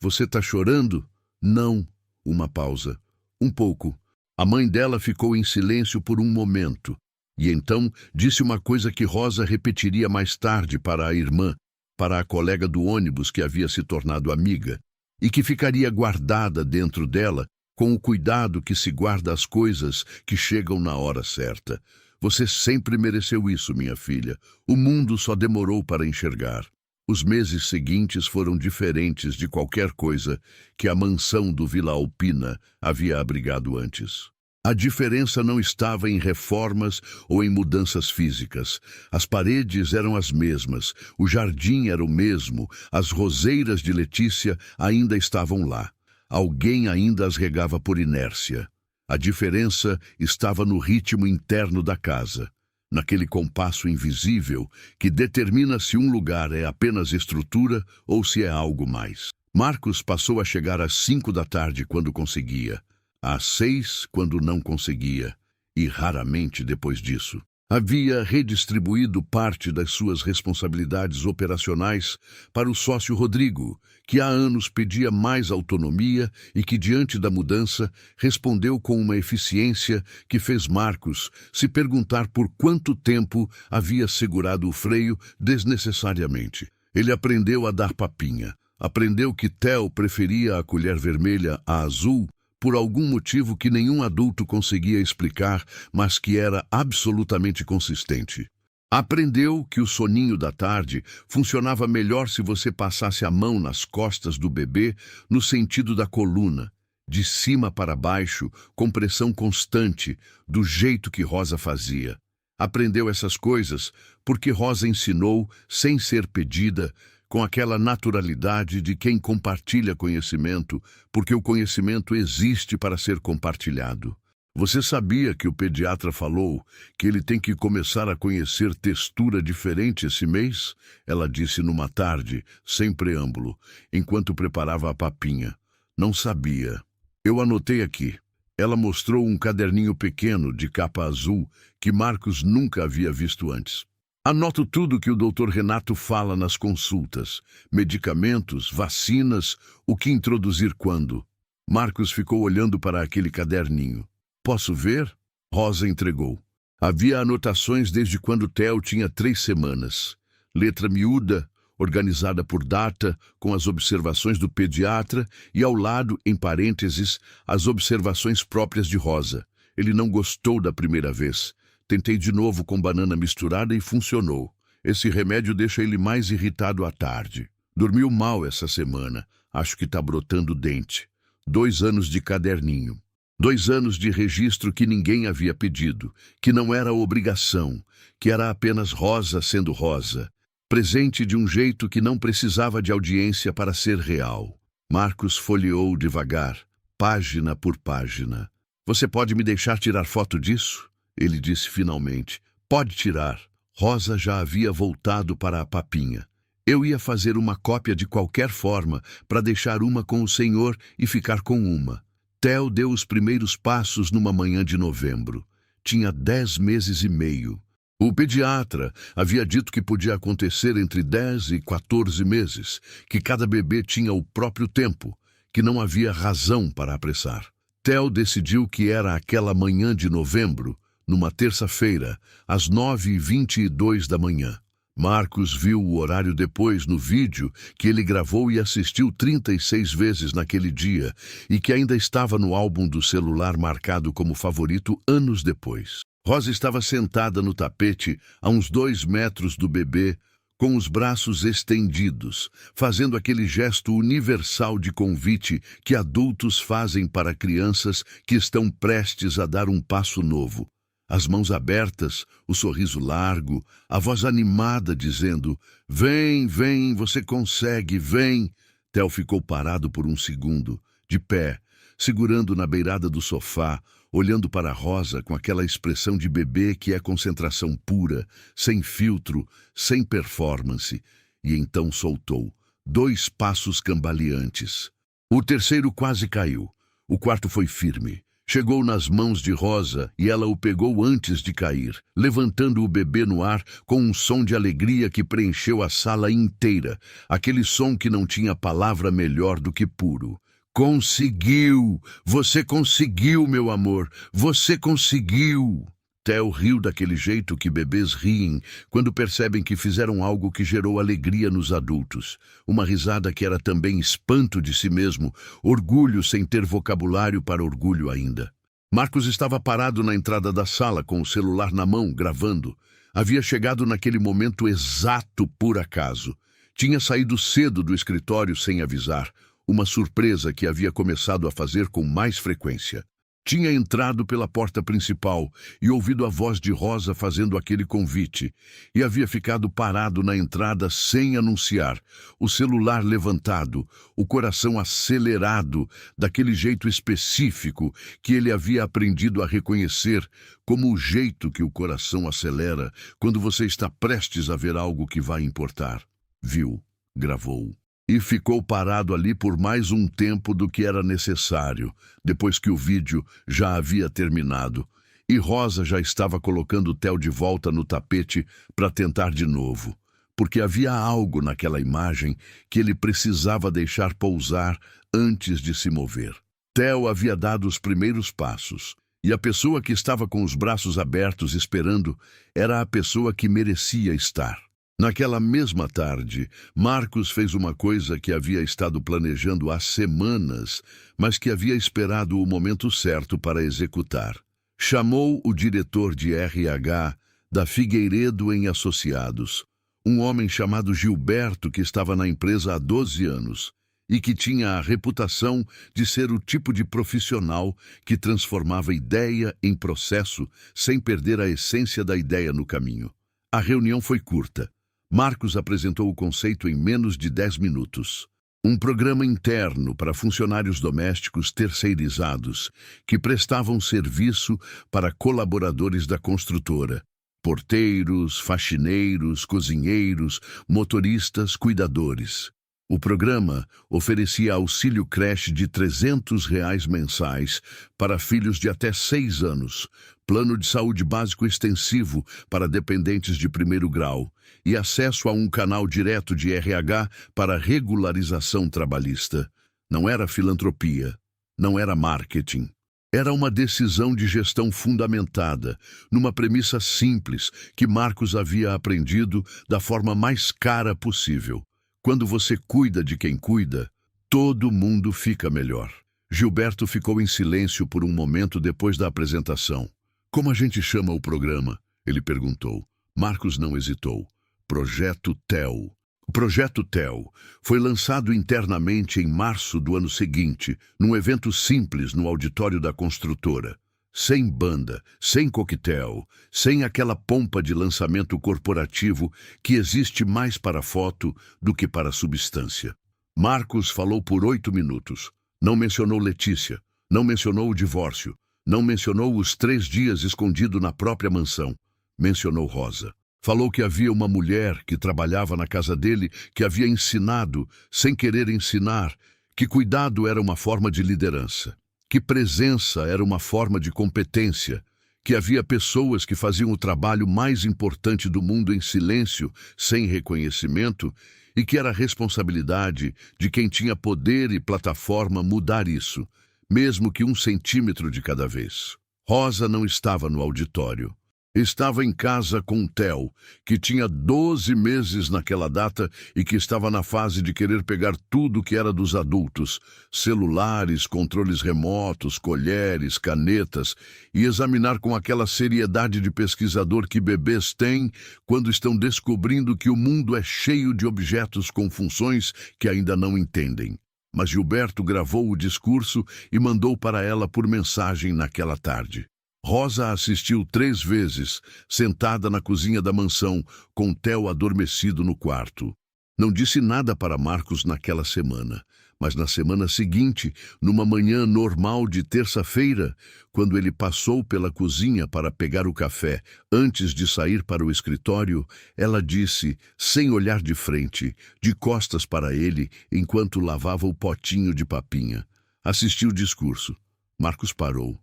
Speaker 1: Você tá chorando? Não. Uma pausa. Um pouco. A mãe dela ficou em silêncio por um momento. E então disse uma coisa que Rosa repetiria mais tarde para a irmã, para a colega do ônibus que havia se tornado amiga, e que ficaria guardada dentro dela com o cuidado que se guarda as coisas que chegam na hora certa. Você sempre mereceu isso, minha filha. O mundo só demorou para enxergar. Os meses seguintes foram diferentes de qualquer coisa que a mansão do Vila Alpina havia abrigado antes. A diferença não estava em reformas ou em mudanças físicas. As paredes eram as mesmas, o jardim era o mesmo, as roseiras de Letícia ainda estavam lá. Alguém ainda as regava por inércia. A diferença estava no ritmo interno da casa, naquele compasso invisível que determina se um lugar é apenas estrutura ou se é algo mais. Marcos passou a chegar às 5 da tarde quando conseguia, às 6 quando não conseguia, e raramente depois disso. Havia redistribuído parte das suas responsabilidades operacionais para o sócio Rodrigo, que há anos pedia mais autonomia e que, diante da mudança, respondeu com uma eficiência que fez Marcos se perguntar por quanto tempo havia segurado o freio desnecessariamente. Ele aprendeu a dar papinha, aprendeu que Theo preferia a colher vermelha à azul, por algum motivo que nenhum adulto conseguia explicar, mas que era absolutamente consistente. Aprendeu que o soninho da tarde funcionava melhor se você passasse a mão nas costas do bebê no sentido da coluna, de cima para baixo, com pressão constante, do jeito que Rosa fazia. Aprendeu essas coisas porque Rosa ensinou, sem ser pedida, com aquela naturalidade de quem compartilha conhecimento, porque o conhecimento existe para ser compartilhado. Você sabia que o pediatra falou que ele tem que começar a conhecer textura diferente esse mês? Ela disse numa tarde, sem preâmbulo, enquanto preparava a papinha. Não sabia. Eu anotei aqui. Ela mostrou um caderninho pequeno de capa azul que Marcos nunca havia visto antes. Anoto tudo que o Dr. Renato fala nas consultas. Medicamentos, vacinas, o que introduzir quando. Marcos ficou olhando para aquele caderninho. Posso ver? Rosa entregou. Havia anotações desde quando Theo tinha 3 semanas. Letra miúda, organizada por data, com as observações do pediatra e ao lado, em parênteses, as observações próprias de Rosa. Ele não gostou da primeira vez. Tentei de novo com banana misturada e funcionou. Esse remédio deixa ele mais irritado à tarde. Dormiu mal essa semana. Acho que está brotando dente. 2 anos de caderninho. 2 anos de registro que ninguém havia pedido, que não era obrigação, que era apenas Rosa sendo Rosa, presente de um jeito que não precisava de audiência para ser real. Marcos folheou devagar, página por página. Você pode me deixar tirar foto disso? Ele disse finalmente. Pode tirar. Rosa já havia voltado para a papinha. Eu ia fazer uma cópia de qualquer forma para deixar uma com o senhor e ficar com uma. Theo deu os primeiros passos numa manhã de novembro. Tinha 10 meses e meio. O pediatra havia dito que podia acontecer entre 10 e 14 meses, que cada bebê tinha o próprio tempo, que não havia razão para apressar. Theo decidiu que era aquela manhã de novembro, numa terça-feira, às 9h22 da manhã. Marcos viu o horário depois no vídeo que ele gravou e assistiu 36 vezes naquele dia e que ainda estava no álbum do celular marcado como favorito anos depois. Rosa estava sentada no tapete a uns 2 metros do bebê, com os braços estendidos, fazendo aquele gesto universal de convite que adultos fazem para crianças que estão prestes a dar um passo novo. As mãos abertas, o sorriso largo, a voz animada dizendo: "Vem, vem, você consegue, vem." Theo ficou parado por um segundo, de pé, segurando na beirada do sofá, olhando para Rosa com aquela expressão de bebê que é concentração pura, sem filtro, sem performance. E então soltou. 2 passos cambaleantes. O terceiro quase caiu. O quarto foi firme. Chegou nas mãos de Rosa e ela o pegou antes de cair, levantando o bebê no ar com um som de alegria que preencheu a sala inteira, aquele som que não tinha palavra melhor do que puro. "Conseguiu! Você conseguiu, meu amor! Você conseguiu!" Theo riu daquele jeito que bebês riem quando percebem que fizeram algo que gerou alegria nos adultos. Uma risada que era também espanto de si mesmo, orgulho sem ter vocabulário para orgulho ainda. Marcos estava parado na entrada da sala com o celular na mão, gravando. Havia chegado naquele momento exato por acaso. Tinha saído cedo do escritório sem avisar, uma surpresa que havia começado a fazer com mais frequência. Tinha entrado pela porta principal e ouvido a voz de Rosa fazendo aquele convite, e havia ficado parado na entrada sem anunciar, o celular levantado, o coração acelerado, daquele jeito específico que ele havia aprendido a reconhecer como o jeito que o coração acelera quando você está prestes a ver algo que vai importar. Viu, gravou. E ficou parado ali por mais um tempo do que era necessário, depois que o vídeo já havia terminado. E Rosa já estava colocando o Theo de volta no tapete para tentar de novo, porque havia algo naquela imagem que ele precisava deixar pousar antes de se mover. Theo havia dado os primeiros passos, e a pessoa que estava com os braços abertos esperando era a pessoa que merecia estar. Naquela mesma tarde, Marcos fez uma coisa que havia estado planejando há semanas, mas que havia esperado o momento certo para executar. Chamou o diretor de RH da Figueiredo em Associados. Um homem chamado Gilberto que estava na empresa há 12 anos e que tinha a reputação de ser o tipo de profissional que transformava ideia em processo sem perder a essência da ideia no caminho. A reunião foi curta. Marcos apresentou o conceito em menos de 10 minutos. Um programa interno para funcionários domésticos terceirizados que prestavam serviço para colaboradores da construtora. Porteiros, faxineiros, cozinheiros, motoristas, cuidadores. O programa oferecia auxílio creche de R$ 300 mensais para filhos de até 6 anos, plano de saúde básico extensivo para dependentes de primeiro grau e acesso a um canal direto de RH para regularização trabalhista. Não era filantropia, não era marketing. Era uma decisão de gestão fundamentada, numa premissa simples que Marcos havia aprendido da forma mais cara possível. Quando você cuida de quem cuida, todo mundo fica melhor. Gilberto ficou em silêncio por um momento depois da apresentação. Como a gente chama o programa? Ele perguntou. Marcos não hesitou. Projeto TEL. O Projeto TEL foi lançado internamente em março do ano seguinte, num evento simples no auditório da construtora. Sem banda, sem coquetel, sem aquela pompa de lançamento corporativo que existe mais para foto do que para substância. Marcos falou por 8 minutos. Não mencionou Letícia, não mencionou o divórcio, não mencionou os 3 dias escondido na própria mansão. Mencionou Rosa. Falou que havia uma mulher que trabalhava na casa dele que havia ensinado, sem querer ensinar, que cuidado era uma forma de liderança. Que presença era uma forma de competência, que havia pessoas que faziam o trabalho mais importante do mundo em silêncio, sem reconhecimento, e que era responsabilidade de quem tinha poder e plataforma mudar isso, mesmo que 1 centímetro de cada vez. Rosa não estava no auditório. Estava em casa com Theo, que tinha 12 meses naquela data e que estava na fase de querer pegar tudo que era dos adultos, celulares, controles remotos, colheres, canetas, e examinar com aquela seriedade de pesquisador que bebês têm quando estão descobrindo que o mundo é cheio de objetos com funções que ainda não entendem. Mas Gilberto gravou o discurso e mandou para ela por mensagem naquela tarde. Rosa assistiu 3 vezes, sentada na cozinha da mansão, com Theo adormecido no quarto. Não disse nada para Marcos naquela semana, mas na semana seguinte, numa manhã normal de terça-feira, quando ele passou pela cozinha para pegar o café antes de sair para o escritório, ela disse, sem olhar de frente, de costas para ele, enquanto lavava o potinho de papinha. Assistiu o discurso. Marcos parou.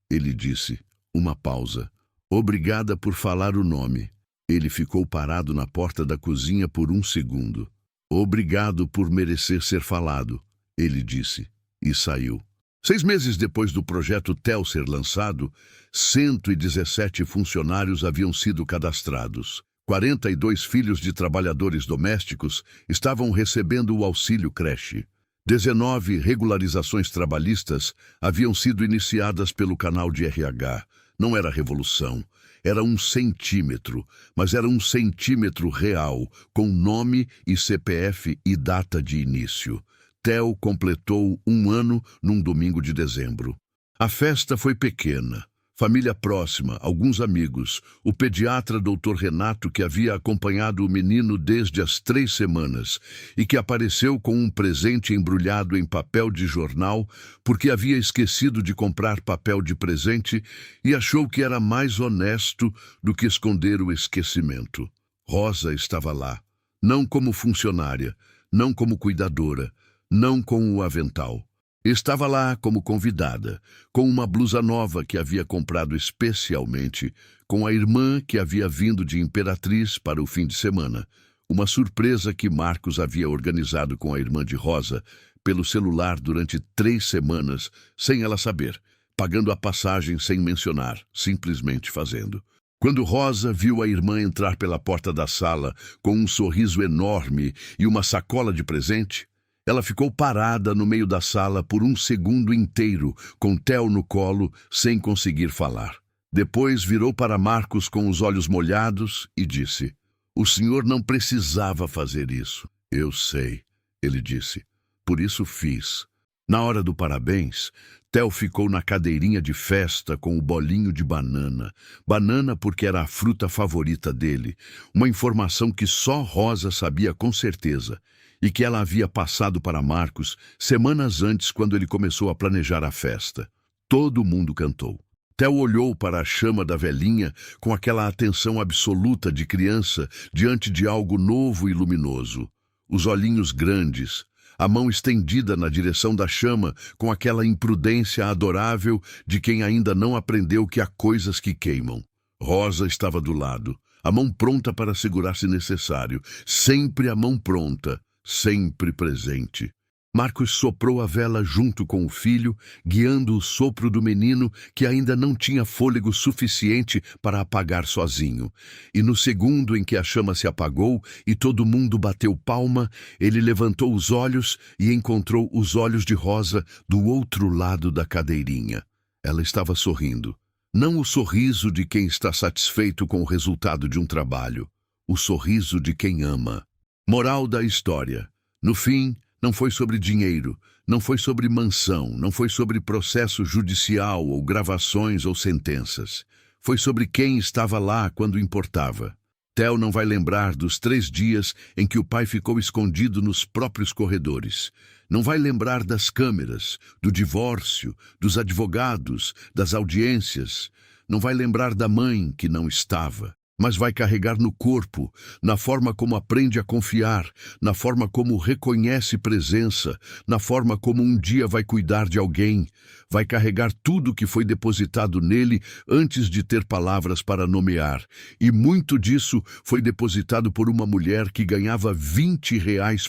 Speaker 1: Ele disse, uma pausa. Obrigada por falar o nome. Ele ficou parado na porta da cozinha por 1 segundo. Obrigado por merecer ser falado, ele disse, e saiu. 6 meses depois do projeto TEL ser lançado, 117 funcionários haviam sido cadastrados. 42 filhos de trabalhadores domésticos estavam recebendo o auxílio creche. 19 regularizações trabalhistas haviam sido iniciadas pelo canal de RH. Não era revolução, era 1 centímetro, mas era 1 centímetro real, com nome e CPF e data de início. Theo completou 1 ano num domingo de dezembro. A festa foi pequena. Família próxima, alguns amigos, o pediatra Dr. Renato, que havia acompanhado o menino desde as 3 semanas e que apareceu com um presente embrulhado em papel de jornal porque havia esquecido de comprar papel de presente e achou que era mais honesto do que esconder o esquecimento. Rosa estava lá, não como funcionária, não como cuidadora, não com o avental. Estava lá como convidada, com uma blusa nova que havia comprado especialmente, com a irmã que havia vindo de Imperatriz para o fim de semana, uma surpresa que Marcos havia organizado com a irmã de Rosa pelo celular durante 3 semanas, sem ela saber, pagando a passagem sem mencionar, simplesmente fazendo. Quando Rosa viu a irmã entrar pela porta da sala com um sorriso enorme e uma sacola de presente, ela ficou parada no meio da sala por 1 segundo inteiro, com Theo no colo, sem conseguir falar. Depois virou para Marcos com os olhos molhados e disse: "O senhor não precisava fazer isso." "Eu sei", ele disse. "Por isso fiz." Na hora do parabéns, Theo ficou na cadeirinha de festa com o bolinho de banana. Banana porque era a fruta favorita dele, uma informação que só Rosa sabia com certeza e que ela havia passado para Marcos semanas antes, quando ele começou a planejar a festa. Todo mundo cantou. Theo olhou para a chama da velhinha com aquela atenção absoluta de criança diante de algo novo e luminoso. Os olhinhos grandes, a mão estendida na direção da chama com aquela imprudência adorável de quem ainda não aprendeu que há coisas que queimam. Rosa estava do lado, a mão pronta para segurar se necessário, sempre a mão pronta, sempre presente. Marcos soprou a vela junto com o filho, guiando o sopro do menino, que ainda não tinha fôlego suficiente para apagar sozinho. E no segundo em que a chama se apagou e todo mundo bateu palma, ele levantou os olhos e encontrou os olhos de Rosa do outro lado da cadeirinha. Ela estava sorrindo. Não o sorriso de quem está satisfeito com o resultado de um trabalho. O sorriso de quem ama. Moral da história. No fim, não foi sobre dinheiro, não foi sobre mansão, não foi sobre processo judicial ou gravações ou sentenças. Foi sobre quem estava lá quando importava. Theo não vai lembrar dos 3 dias em que o pai ficou escondido nos próprios corredores. Não vai lembrar das câmeras, do divórcio, dos advogados, das audiências. Não vai lembrar da mãe que não estava. Mas vai carregar no corpo, na forma como aprende a confiar, na forma como reconhece presença, na forma como um dia vai cuidar de alguém. Vai carregar tudo que foi depositado nele antes de ter palavras para nomear. E muito disso foi depositado por uma mulher que ganhava R$ 20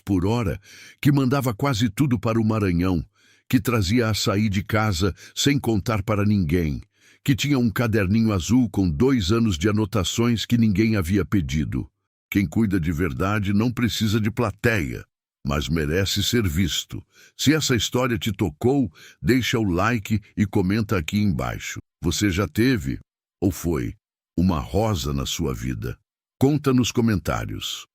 Speaker 1: por hora, que mandava quase tudo para o Maranhão, que trazia açaí de casa sem contar para ninguém, que tinha um caderninho azul com 2 anos de anotações que ninguém havia pedido. Quem cuida de verdade não precisa de plateia, mas merece ser visto. Se essa história te tocou, deixa o like e comenta aqui embaixo. Você já teve, ou foi, uma rosa na sua vida? Conta nos comentários.